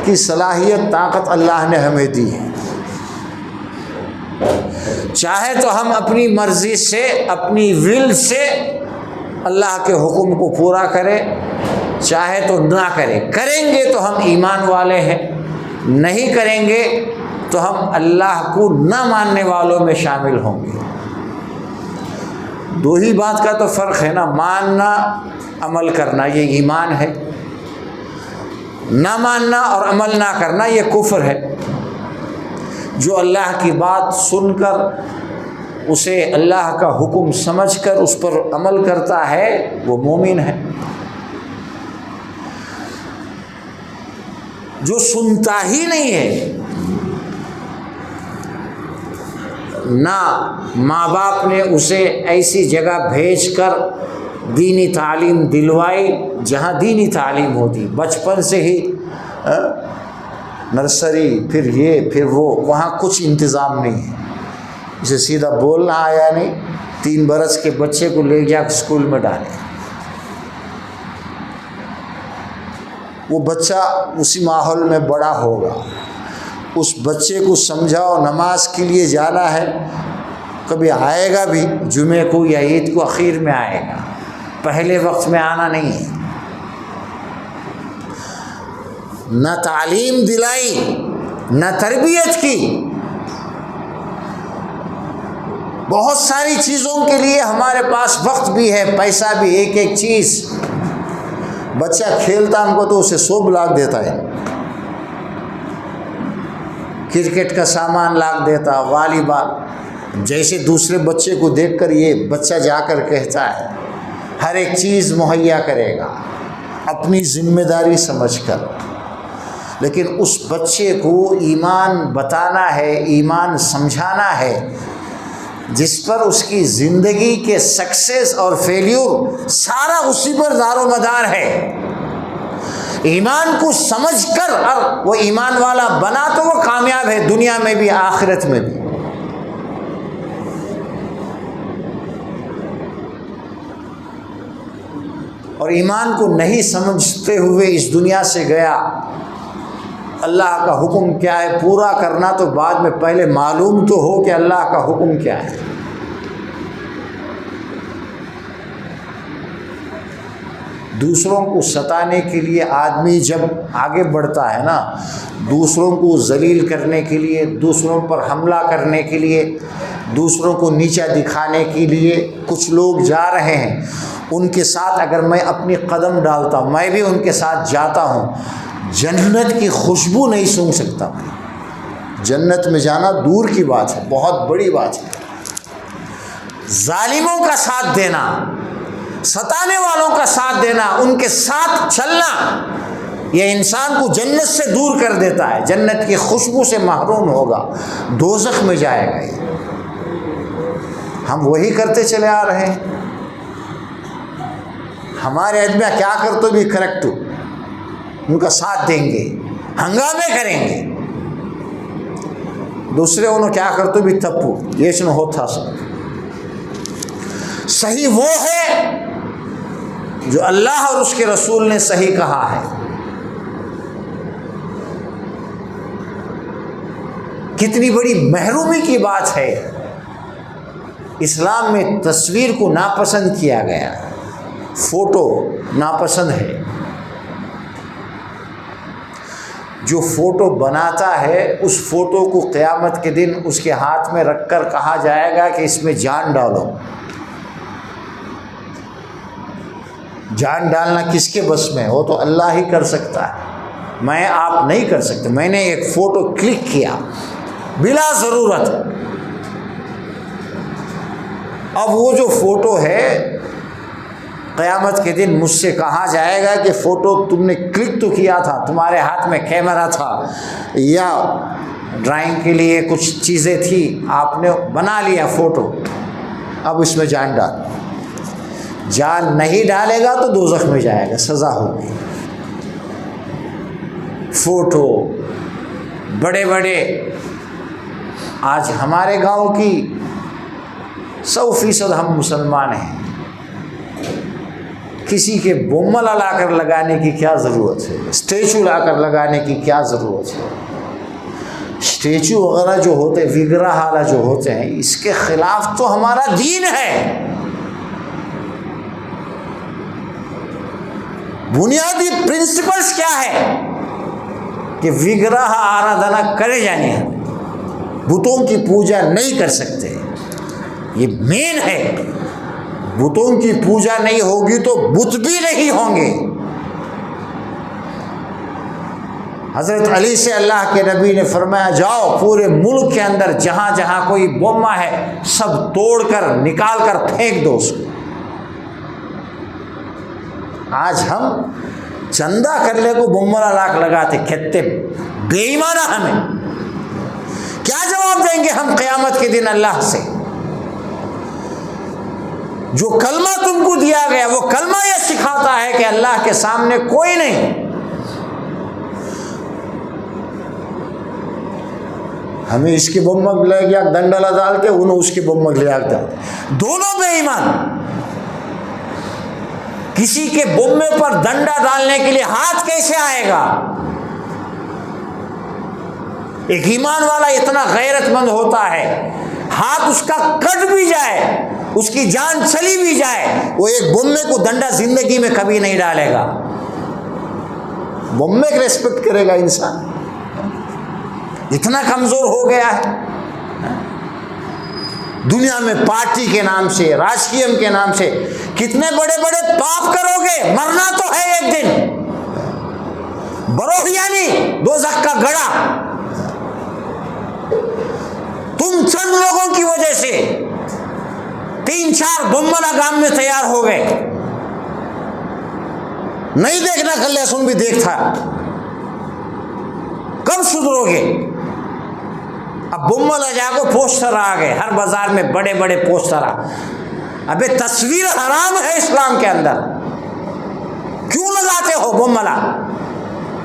[SPEAKER 1] کی صلاحیت، طاقت اللہ نے ہمیں دی ہے۔ چاہے تو ہم اپنی مرضی سے، اپنی ول سے اللہ کے حکم کو پورا کریں، چاہے تو نہ کریں۔ کریں گے تو ہم ایمان والے ہیں، نہیں کریں گے تو ہم اللہ کو نہ ماننے والوں میں شامل ہوں گے۔ 2 ہی بات کا تو فرق ہے نا، ماننا، عمل کرنا، یہ ایمان ہے، نہ ماننا اور عمل نہ کرنا یہ کفر ہے۔ جو اللہ کی بات سن کر اسے اللہ کا حکم سمجھ کر اس پر عمل کرتا ہے وہ مومن ہے۔ جو سنتا ہی نہیں ہے، نہ ماں باپ نے اسے ایسی جگہ بھیج کر دینی تعلیم دلوائی جہاں دینی تعلیم ہوتی، بچپن سے ہی نرسری، پھر یہ پھر وہ، وہاں کچھ انتظام نہیں ہے. اسے سیدھا بولنا آیا نہیں، 3 برس کے بچے کو لے جا کے اسکول میں ڈالے. وہ بچہ اسی ماحول میں بڑا ہوگا. اس بچے کو سمجھاؤ نماز کے لیے جانا ہے، کبھی آئے گا بھی جمعے کو یا عید کو اخیر میں آئے گا، پہلے وقت میں آنا نہیں ہے. نہ تعلیم دلائی، نہ تربیت کی. بہت ساری چیزوں کے لیے ہمارے پاس وقت بھی ہے، پیسہ بھی. ایک ایک چیز بچہ کھیلتا ہم کو تو اسے 100 لاکھ دیتا ہے. کرکٹ کا سامان لاکھ دیتا، والی بال. جیسے دوسرے بچے کو دیکھ کر یہ بچہ جا کر کہتا ہے ہر ایک چیز مہیا کرے گا اپنی ذمہ داری سمجھ کر. لیکن اس بچے کو ایمان بتانا ہے، ایمان سمجھانا ہے، جس پر اس کی زندگی کے سکسیس اور فیلیور سارا اسی پر دار و مدار ہے. ایمان کو سمجھ کر اور وہ ایمان والا بنا تو وہ کامیاب ہے، دنیا میں بھی آخرت میں بھی. اور ایمان کو نہیں سمجھتے ہوئے اس دنیا سے گیا. اللہ کا حکم کیا ہے پورا کرنا تو بعد میں، پہلے معلوم تو ہو کہ اللہ کا حکم کیا ہے. دوسروں کو ستانے کے لیے آدمی جب آگے بڑھتا ہے نا، دوسروں کو ذلیل کرنے کے لیے، دوسروں پر حملہ کرنے کے لیے، دوسروں کو نیچا دکھانے کے لیے کچھ لوگ جا رہے ہیں. ان کے ساتھ اگر میں اپنی قدم ڈالتا ہوں، میں بھی ان کے ساتھ جاتا ہوں، جنت کی خوشبو نہیں سونگھ سکتا. جنت میں جانا دور کی بات ہے، بہت بڑی بات ہے. ظالموں کا ساتھ دینا، ستانے والوں کا ساتھ دینا، ان کے ساتھ چلنا، یہ انسان کو جنت سے دور کر دیتا ہے، جنت کی خوشبو سے محروم ہوگا، دوزخ میں جائے گا. یہ ہم وہی کرتے چلے آ رہے ہیں. ہمارے آدمی کیا کرتے بھی کریکٹ، ان کا ساتھ دیں گے، ہنگامے کریں گے. دوسرے انہوں کیا کرتے بھی تپو، یہ سن ہوتا سب. صحیح وہ ہے جو اللہ اور اس کے رسول نے صحیح کہا ہے. کتنی بڑی محرومی کی بات ہے. اسلام میں تصویر کو ناپسند کیا گیا، فوٹو ناپسند ہے. جو فوٹو بناتا ہے اس فوٹو کو قیامت کے دن اس کے ہاتھ میں رکھ کر کہا جائے گا کہ اس میں جان ڈالو. جان ڈالنا کس کے بس میں؟ وہ تو اللہ ہی کر سکتا ہے، میں آپ نہیں کر سکتے. میں نے ایک فوٹو کلک کیا بلا ضرورت، اب وہ جو فوٹو ہے قیامت کے دن مجھ سے کہا جائے گا کہ فوٹو تم نے کلک تو کیا تھا، تمہارے ہاتھ میں کیمرہ تھا یا ڈرائنگ کے لیے کچھ چیزیں تھی، آپ نے بنا لیا فوٹو، اب اس میں جان ڈال. جان نہیں ڈالے گا تو دوزخ میں جائے گا، سزا ہوگی. فوٹو بڑے بڑے، آج ہمارے گاؤں کی 100% ہم مسلمان ہیں، کسی کے بومل لا کر لگانے کی کیا ضرورت ہے؟ اسٹیچو لا کر لگانے کی کیا ضرورت ہے؟ اسٹیچو وغیرہ جو ہوتے، وگرہ جو ہوتے ہیں، اس کے خلاف تو ہمارا دین ہے. بنیادی پرنسپلز کیا ہے کہ وگرہ آرادھنا کرے جانے ہیں، بتوں کی پوجا نہیں کر سکتے. یہ مین ہے. بتوں کی پوجا نہیں ہوگی تو بت بھی نہیں ہوں گے. حضرت علی سے اللہ کے نبی نے فرمایا جاؤ پورے ملک کے اندر جہاں جہاں کوئی بوما ہے سب توڑ کر نکال کر پھینک دو اس کو. آج ہم چندہ کرنے کو بمبلا لاکھ لگاتے، کہتے بے ایمانہ. ہمیں کیا جواب دیں گے ہم قیامت کے دن اللہ سے؟ جو کلمہ تم کو دیا گیا وہ کلمہ یہ سکھاتا ہے کہ اللہ کے سامنے کوئی نہیں. ہمیں اس کی بೊಮ್ಮಗ್ لے گیا ڈنڈا ڈالتے انہوں اس کی بೊಮ್ಮಗ್ لے آتا. دونوں بے ایمان. کسی کے بೊಮ್ಮے پر ڈنڈا ڈالنے کے لیے ہاتھ کیسے آئے گا؟ ایک ایمان والا اتنا غیرت مند ہوتا ہے، ہاتھ اس کا کٹ بھی جائے، اس کی جان چلی بھی جائے، وہ ایک بೊಮ್ಮے کو ڈنڈا زندگی میں کبھی نہیں ڈالے گا. بೊಮ್ಮے کو ریسپیکٹ کرے گا انسان. اتنا کمزور ہو گیا ہے. دنیا میں پارٹی کے نام سے، راجکیم کے نام سے کتنے بڑے بڑے پاپ کرو گے، مرنا تو ہے ایک دن. بروح یعنی دوزخ کا گڑھا. تم چند لوگوں کی وجہ سے 3-4 بೊಮ್ಮಲ گام میں تیار ہو گئے. نہیں دیکھنا کل لہسن بھی دیکھ تھا. کب سدھرو گے؟ اب بೊಮ್ಮಲ جاگو پوسٹر آ گئے ہر بازار میں، بڑے بڑے پوسٹر آ. ابے تصویر حرام ہے اسلام کے اندر، کیوں لگاتے ہو بೊಮ್ಮಲ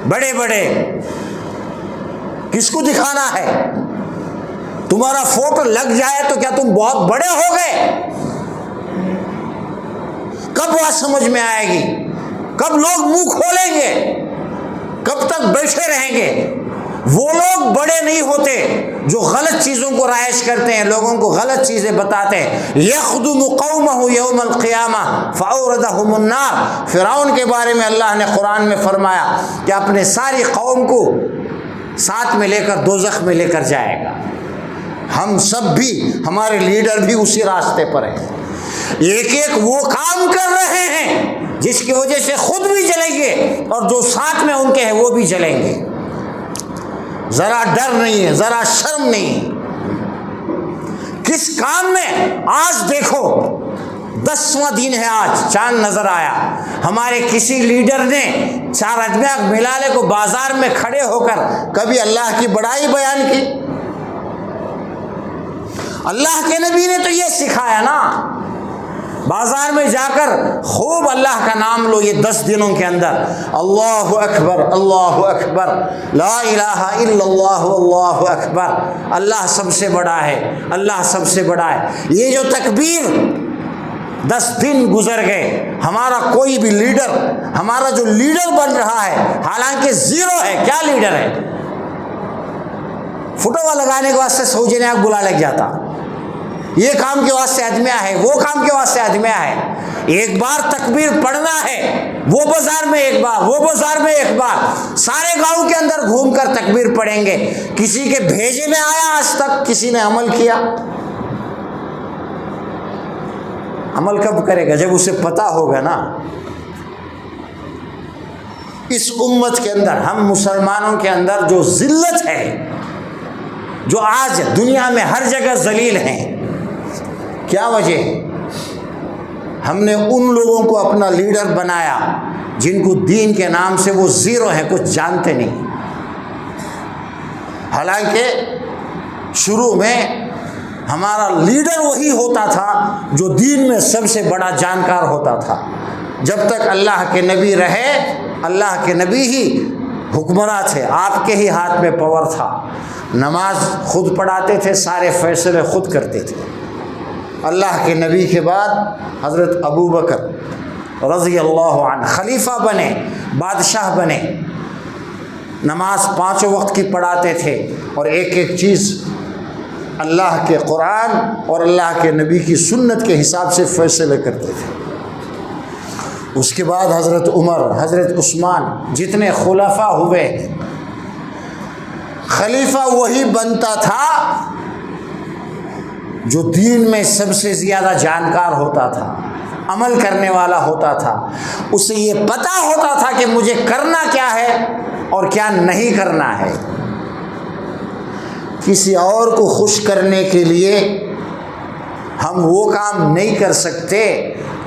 [SPEAKER 1] بڑے بڑے؟ کس کو دکھانا ہے؟ تمہارا فوٹو لگ جائے تو کیا تم بہت بڑے ہو گئے؟ کب بات سمجھ میں آئے گی؟ کب لوگ منہ کھولیں گے؟ کب تک بیٹھے رہیں گے؟ وہ لوگ بڑے نہیں ہوتے جو غلط چیزوں کو رائج کرتے ہیں، لوگوں کو غلط چیزیں بتاتے ہیں. یخدم قومہ یوم القیامہ فاوردہم النار. فرعون کے بارے میں اللہ نے قرآن میں فرمایا کہ اپنے ساری قوم کو ساتھ میں لے کر دوزخ میں لے کر جائے گا. ہم سب بھی، ہمارے لیڈر بھی اسی راستے پر ہیں. ایک ایک وہ کام کر رہے ہیں جس کی وجہ سے خود بھی جلیں گے اور جو ساتھ میں ان کے ہیں وہ بھی جلیں گے. ذرا ڈر نہیں ہے، ذرا شرم نہیں ہے. کس کام میں؟ آج دیکھو 10واں دن ہے، آج چاند نظر آیا. ہمارے کسی لیڈر نے 4 ادمیہ ملالے کو بازار میں کھڑے ہو کر کبھی اللہ کی بڑائی بیان کی؟ اللہ کے نبی نے تو یہ سکھایا نا، بازار میں جا کر خوب اللہ کا نام لو یہ 10 دنوں کے اندر. اللہ اکبر، اللہ اکبر، لا الہ الا اللہ، اللہ اکبر، اللہ سب سے بڑا ہے، اللہ سب سے بڑا ہے. یہ جو تکبیر 10 دن گزر گئے، ہمارا کوئی بھی لیڈر، ہمارا جو لیڈر بن رہا ہے حالانکہ زیرو ہے. کیا لیڈر ہے؟ فوٹو لگانے کے واسطے 100 جنے بلا لگ جاتا. یہ کام کے واسطے ادمیہ ہے، وہ کام کے واسطے ادمیہ ہے. ایک بار تکبیر پڑھنا ہے، وہ بازار میں ایک بار، وہ بازار میں ایک بار، سارے گاؤں کے اندر گھوم کر تکبیر پڑھیں گے. کسی کے بھیجے میں آیا آج تک کسی نے عمل کیا؟ عمل کب کرے گا؟ جب اسے پتا ہوگا نا. اس امت کے اندر، ہم مسلمانوں کے اندر جو ذلت ہے، جو آج دنیا میں ہر جگہ ذلیل ہیں، کیا وجہ ہے؟ ہم نے ان لوگوں کو اپنا لیڈر بنایا جن کو دین کے نام سے وہ زیرو ہیں، کچھ جانتے نہیں. حالانکہ شروع میں ہمارا لیڈر وہی ہوتا تھا جو دین میں سب سے بڑا جانکار ہوتا تھا. جب تک اللہ کے نبی رہے، اللہ کے نبی ہی حکمراں تھے، آپ کے ہی ہاتھ میں پاور تھا. نماز خود پڑھاتے تھے، سارے فیصلے خود کرتے تھے. اللہ کے نبی کے بعد حضرت ابو بکر رضی اللہ عنہ خلیفہ بنے، بادشاہ بنے. نماز 5 وقت کی پڑھاتے تھے اور ایک ایک چیز اللہ کے قرآن اور اللہ کے نبی کی سنت کے حساب سے فیصلے کرتے تھے. اس کے بعد حضرت عمر، حضرت عثمان، جتنے خلفاء ہوئے، خلیفہ وہی بنتا تھا جو دین میں سب سے زیادہ جانکار ہوتا تھا، عمل کرنے والا ہوتا تھا. اسے یہ پتہ ہوتا تھا کہ مجھے کرنا کیا ہے اور کیا نہیں کرنا ہے. کسی اور کو خوش کرنے کے لیے ہم وہ کام نہیں کر سکتے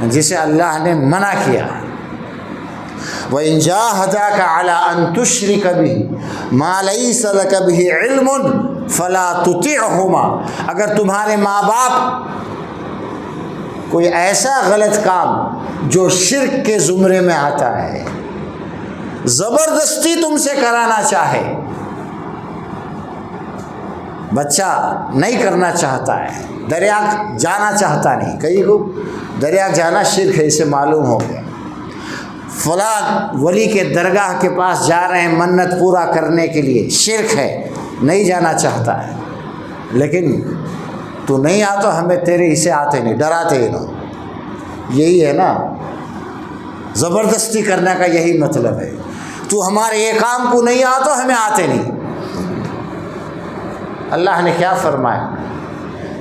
[SPEAKER 1] جسے اللہ نے منع کیا. وَإِن جَاهَدَاكَ عَلَىٰ أَن تُشْرِكَ بِهِ مَا لَيْسَ لَكَ بِهِ عِلْمٌ فَلَا تُطِعْهُمَا. اگر تمہارے ماں باپ کوئی ایسا غلط کام جو شرک کے زمرے میں آتا ہے، زبردستی تم سے کرانا چاہے، بچہ نہیں کرنا چاہتا ہے، دریا جانا چاہتا نہیں، کئی کو دریا جانا شرک ہے، اسے معلوم ہو گیا، فلاں ولی کے درگاہ کے پاس جا رہے ہیں منت پورا کرنے کے لیے، شرک ہے، نہیں جانا چاہتا ہے، لیکن تو نہیں آ تو ہمیں تیرے حصے آتے نہیں، ڈراتے ہی نہ، یہی ہے نا، زبردستی کرنے کا یہی مطلب ہے، تو ہمارے یہ کام کو نہیں آ تو ہمیں آتے نہیں۔ اللہ نے کیا فرمایا؟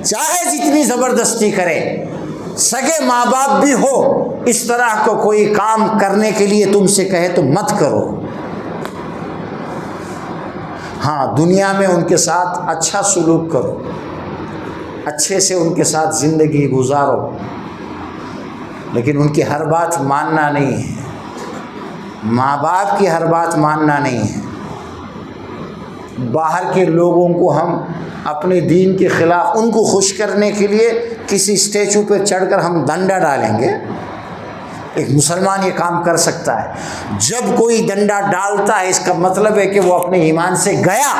[SPEAKER 1] چاہے جتنی زبردستی کرے، سگے ماں باپ بھی ہو، اس طرح کو کوئی کام کرنے کے لیے تم سے کہے تو مت کرو۔ ہاں، دنیا میں ان کے ساتھ اچھا سلوک کرو، اچھے سے ان کے ساتھ زندگی گزارو، لیکن ان کی ہر بات ماننا نہیں ہے، ماں باپ کی ہر بات ماننا نہیں ہے۔ باہر کے لوگوں کو ہم اپنے دین کے خلاف ان کو خوش کرنے کے لیے کسی اسٹیچو پہ چڑھ کر ہم ڈنڈا ڈالیں گے؟ ایک مسلمان یہ کام کر سکتا ہے۔ جب کوئی ڈنڈا ڈالتا ہے اس کا مطلب ہے کہ وہ اپنے ایمان سے گیا،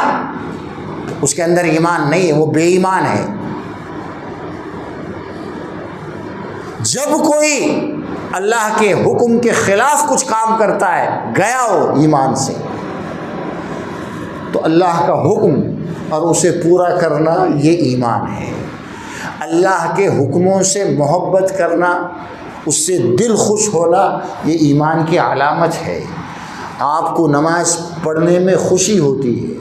[SPEAKER 1] اس کے اندر ایمان نہیں ہے، وہ بے ایمان ہے۔ جب کوئی اللہ کے حکم کے خلاف کچھ کام کرتا ہے، گیا ہو ایمان سے، تو اللہ کا حکم اور اسے پورا کرنا یہ ایمان ہے۔ اللہ کے حکموں سے محبت کرنا، اس سے دل خوش ہونا، یہ ایمان کی علامت ہے۔ آپ کو نماز پڑھنے میں خوشی ہوتی ہے،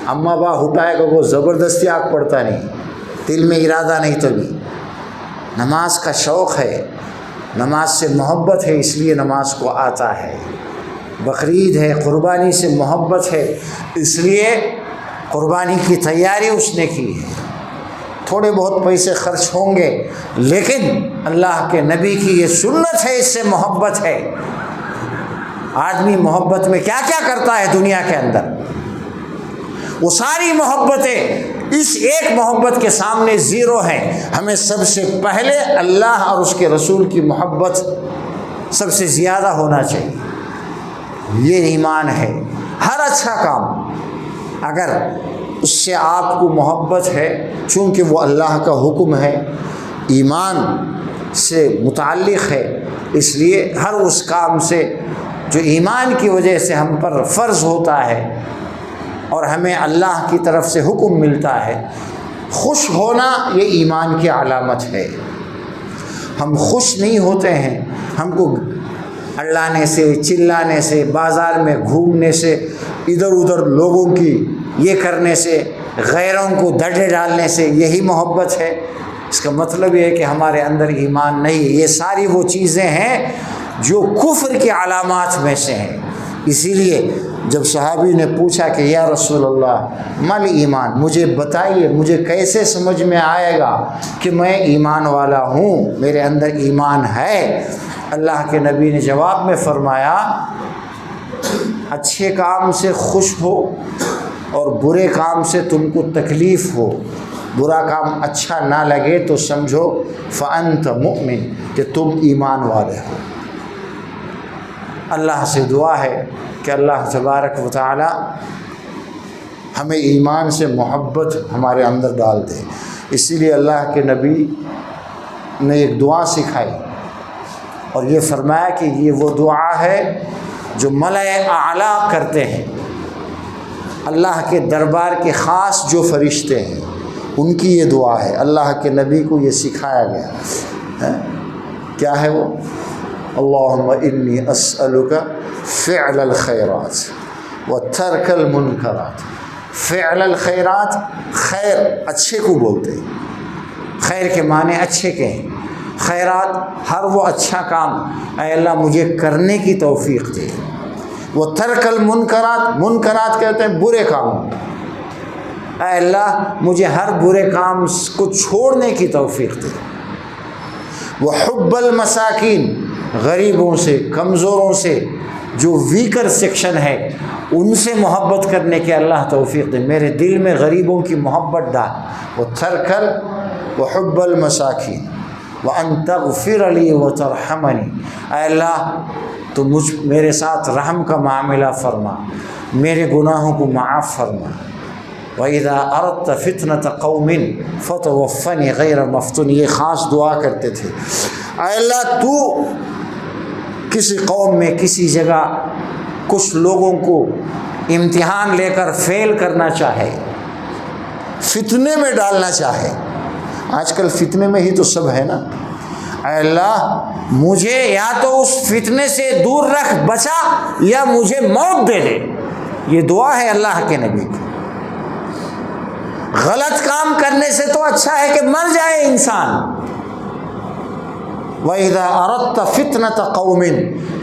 [SPEAKER 1] اماں باپ اٹھائے گا وہ زبردستی آپ پڑھتا نہیں، دل میں ارادہ نہیں، تبھی نماز کا شوق ہے، نماز سے محبت ہے، اس لیے نماز کو آتا ہے۔ بقرعید ہے، قربانی سے محبت ہے، اس لیے قربانی کی تیاری اس نے کی ہے۔ تھوڑے بہت پیسے خرچ ہوں گے، لیکن اللہ کے نبی کی یہ سنت ہے، اس سے محبت ہے۔ آدمی محبت میں کیا کیا کرتا ہے دنیا کے اندر، وہ ساری محبتیں اس ایک محبت کے سامنے زیرو ہیں۔ ہمیں سب سے پہلے اللہ اور اس کے رسول کی محبت سب سے زیادہ ہونا چاہیے، یہ ایمان ہے۔ ہر اچھا کام اگر اس سے آپ کو محبت ہے، چونکہ وہ اللہ کا حکم ہے، ایمان سے متعلق ہے، اس لیے ہر اس کام سے جو ایمان کی وجہ سے ہم پر فرض ہوتا ہے اور ہمیں اللہ کی طرف سے حکم ملتا ہے، خوش ہونا یہ ایمان کی علامت ہے۔ ہم خوش نہیں ہوتے ہیں، ہم کو اڑلانے سے، چلانے سے، بازار میں گھومنے سے، ادھر ادھر لوگوں کی یہ کرنے سے، غیروں کو ڈنڈے ڈالنے سے یہی محبت ہے، اس کا مطلب یہ ہے کہ ہمارے اندر ایمان نہیں ہے۔ یہ ساری وہ چیزیں ہیں جو کفر کی علامات میں سے ہیں۔ اسی لیے جب صحابی نے پوچھا کہ یا رسول اللہ مل ایمان، مجھے بتائیے، مجھے کیسے سمجھ میں آئے گا کہ میں ایمان والا ہوں، میرے اندر ایمان ہے؟ اللہ کے نبی نے جواب میں فرمایا، اچھے کام سے خوش ہو اور برے کام سے تم کو تکلیف ہو، برا کام اچھا نہ لگے تو سمجھو فأنت مؤمن، کہ تم ایمان والے ہو۔ اللہ سے دعا ہے کہ اللہ تبارک و تعالی ہمیں ایمان سے محبت ہمارے اندر ڈال دے۔ اسی لیے اللہ کے نبی نے ایک دعا سکھائی اور یہ فرمایا کہ یہ وہ دعا ہے جو ملائے اعلیٰ کرتے ہیں، اللہ کے دربار کے خاص جو فرشتے ہیں ان کی یہ دعا ہے، اللہ کے نبی کو یہ سکھایا گیا۔ کیا ہے وہ؟ اللہم انی اسألک فعل الخیرات و ترک المنکرات۔ فعل الخیرات، خیر اچھے کو بولتے ہیں، خیر کے معنی اچھے کے ہیں، خیرات ہر وہ اچھا کام اے اللہ مجھے کرنے کی توفیق دے۔ وہ ترک المنکرات، منکرات کہتے ہیں برے کام، اے اللہ مجھے ہر برے کام کو چھوڑنے کی توفیق دے۔ وہ حب المساکین، غریبوں سے، کمزوروں سے، جو ویکر سیکشن ہے ان سے محبت کرنے کے اللہ توفیق دے، میرے دل میں غریبوں کی محبت ڈال۔ وہ ترکل وحب المساکین وان تغفر لی وترحمنی، اے اللہ تو میرے ساتھ رحم کا معاملہ فرما، میرے گناہوں کو معاف فرما۔ وَإِذَا أَرَدْتَ فِتْنَةَ قَوْمٍ فَتَوَفَّنِي غَيْرَ مَفْتُونٍ، یہ خاص دعا کرتے تھے، اے اللہ تو کسی قوم میں کسی جگہ کچھ لوگوں کو امتحان لے کر فیل کرنا چاہے، فتنے میں ڈالنا چاہے، آج کل فتنے میں ہی تو سب ہے نا، اے اللہ مجھے یا تو اس فتنے سے دور رکھ، بچا، یا مجھے موت دے دے۔ یہ دعا ہے اللہ کے نبی کی۔ غلط کام کرنے سے تو اچھا ہے کہ مر جائے انسان۔ وَإِذَا أَرَدْتَ فِتْنَةَ قَوْمٍ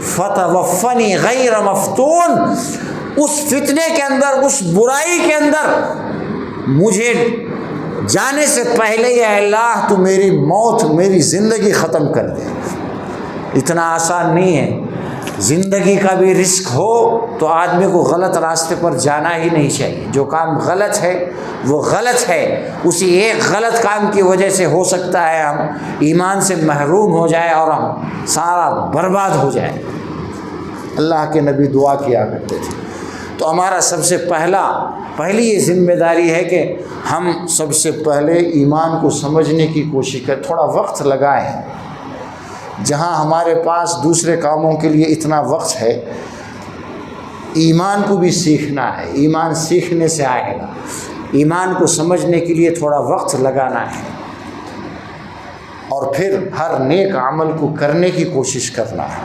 [SPEAKER 1] فَتَوَفَّنِي غَيْرَ مَفْتُونٍ، اس فتنے کے اندر، اس برائی کے اندر مجھے جانے سے پہلے یا اللہ تو میری موت، میری زندگی ختم کر دے۔ اتنا آسان نہیں ہے، زندگی کا بھی رزق ہو تو آدمی کو غلط راستے پر جانا ہی نہیں چاہیے۔ جو کام غلط ہے وہ غلط ہے، اسی ایک غلط کام کی وجہ سے ہو سکتا ہے ہم ایمان سے محروم ہو جائے اور ہم سارا برباد ہو جائے۔ اللہ کے نبی دعا کیا کرتے تھے۔ تو ہمارا سب سے پہلی یہ ذمہ داری ہے کہ ہم سب سے پہلے ایمان کو سمجھنے کی کوشش کریں، تھوڑا وقت لگائیں۔ جہاں ہمارے پاس دوسرے کاموں کے لیے اتنا وقت ہے، ایمان کو بھی سیکھنا ہے، ایمان سیکھنے سے آئے گا۔ ایمان کو سمجھنے کے لیے تھوڑا وقت لگانا ہے، اور پھر ہر نیک عمل کو کرنے کی کوشش کرنا ہے۔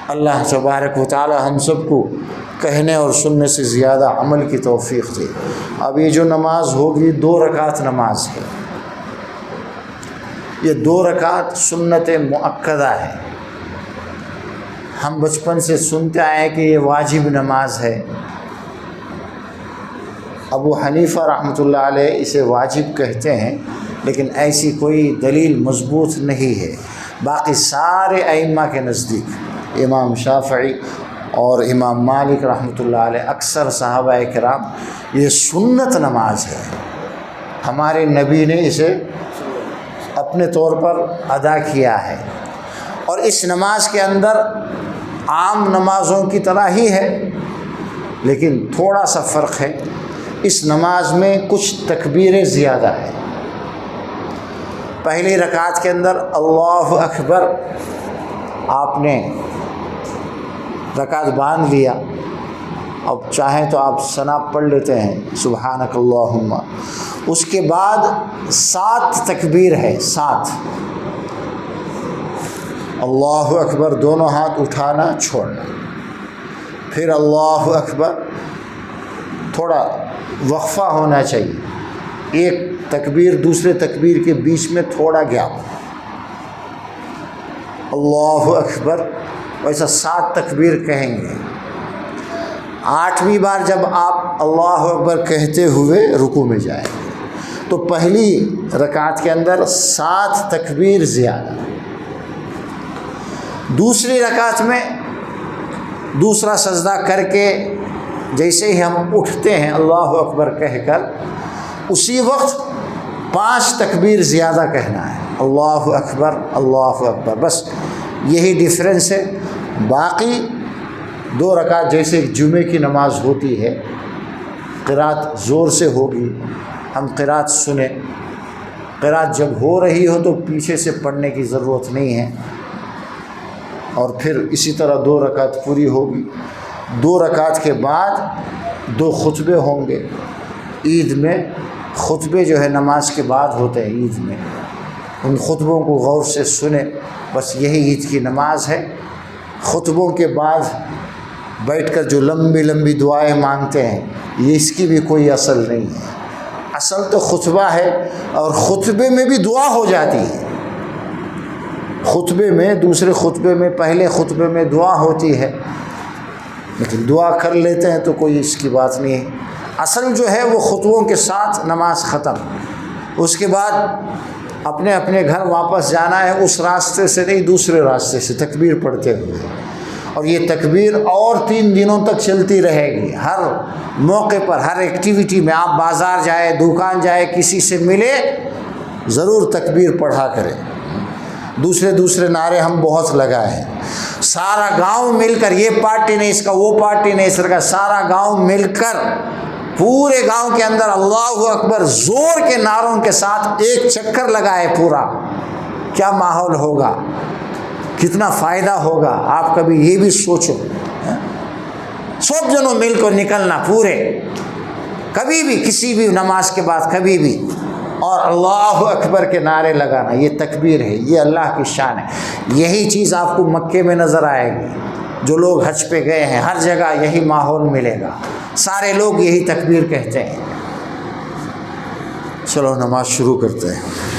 [SPEAKER 1] اللہ تبارک و تعالی ہم سب کو کہنے اور سننے سے زیادہ عمل کی توفیق دے۔ اب یہ جو نماز ہوگی 2 رکعت نماز ہے، یہ 2 رکعت سنت مؤکدہ ہے۔ ہم بچپن سے سنتے آئے کہ یہ واجب نماز ہے۔ ابو حنیفہ رحمۃ اللہ علیہ اسے واجب کہتے ہیں، لیکن ایسی کوئی دلیل مضبوط نہیں ہے۔ باقی سارے ائمہ کے نزدیک، امام شافعی اور امام مالک رحمۃ اللہ علیہ، اکثر صحابہ کرام، یہ سنت نماز ہے۔ ہمارے نبی نے اسے اپنے طور پر ادا کیا ہے، اور اس نماز کے اندر عام نمازوں کی طرح ہی ہے، لیکن تھوڑا سا فرق ہے۔ اس نماز میں کچھ تکبیریں زیادہ ہیں۔ پہلی رکعت کے اندر اللہ اکبر، آپ نے رکعت باندھ لیا، اب چاہیں تو آپ ثنا پڑھ لیتے ہیں، سبحانک اللہم۔ اس کے بعد 7 تکبیر ہے، 7 اللہ اکبر، دونوں ہاتھ اٹھانا چھوڑنا، پھر اللہ اکبر، تھوڑا وقفہ ہونا چاہیے، ایک تکبیر دوسرے تکبیر کے بیچ میں تھوڑا گیپ، اللہ اکبر، ویسا 7 تکبیر کہیں گے۔ 8ویں بار جب آپ اللہ اکبر کہتے ہوئے رکوع میں جائیں تو پہلی رکعت کے اندر 7 تکبیر زیادہ۔ دوسری رکعت میں دوسرا سجدہ کر کے جیسے ہی ہم اٹھتے ہیں اللہ اکبر کہہ کر، اسی وقت 5 تکبیر زیادہ کہنا ہے، اللہ اکبر اللہ اکبر، بس یہی ڈیفرنس ہے۔ باقی 2 رکعت جیسے جمعے کی نماز ہوتی ہے، قرات زور سے ہوگی، ہم قرات سنیں، قرات جب ہو رہی ہو تو پیچھے سے پڑھنے کی ضرورت نہیں ہے، اور پھر اسی طرح 2 رکعت پوری ہوگی۔ 2 رکعت کے بعد 2 خطبے ہوں گے۔ عید میں خطبے جو ہے نماز کے بعد ہوتے ہیں، عید میں ان خطبوں کو غور سے سنیں، بس یہی عید کی نماز ہے۔ خطبوں کے بعد بیٹھ کر جو لمبی لمبی دعائیں مانگتے ہیں، یہ اس کی بھی کوئی اصل نہیں ہے۔ اصل تو خطبہ ہے، اور خطبے میں بھی دعا ہو جاتی ہے۔ خطبے میں، دوسرے خطبے میں، پہلے خطبے میں دعا ہوتی ہے، لیکن دعا کر لیتے ہیں تو کوئی اس کی بات نہیں ہے۔ اصل جو ہے وہ خطبوں کے ساتھ نماز ختم، اس کے بعد اپنے اپنے گھر واپس جانا ہے، اس راستے سے نہیں، دوسرے راستے سے تکبیر پڑھتے ہوئے، اور یہ تکبیر اور 3 دنوں تک چلتی رہے گی۔ ہر موقع پر، ہر ایکٹیویٹی میں، آپ بازار جائے، دکان جائے، کسی سے ملے، ضرور تکبیر پڑھا کریں۔ دوسرے نعرے ہم بہت لگائے ہیں، سارا گاؤں مل کر، یہ پارٹی نہیں اس کا، وہ پارٹی نہیں اس کا، سارا گاؤں مل کر پورے گاؤں کے اندر اللہ اکبر زور کے نعروں کے ساتھ ایک چکر لگائے پورا، کیا ماحول ہوگا، کتنا فائدہ ہوگا، آپ کبھی یہ بھی سوچو۔ سب جنوں مل کر نکلنا پورے، کبھی بھی کسی بھی نماز کے بعد کبھی بھی، اور اللہ اکبر کے نعرے لگانا، یہ تکبیر ہے، یہ اللہ کی شان ہے۔ یہی چیز آپ کو مکے میں نظر آئے گی، جو لوگ حج پہ گئے ہیں ہر جگہ یہی ماحول ملے گا، سارے لوگ یہی تکبیر کہتے ہیں۔ چلو نماز شروع کرتے ہیں۔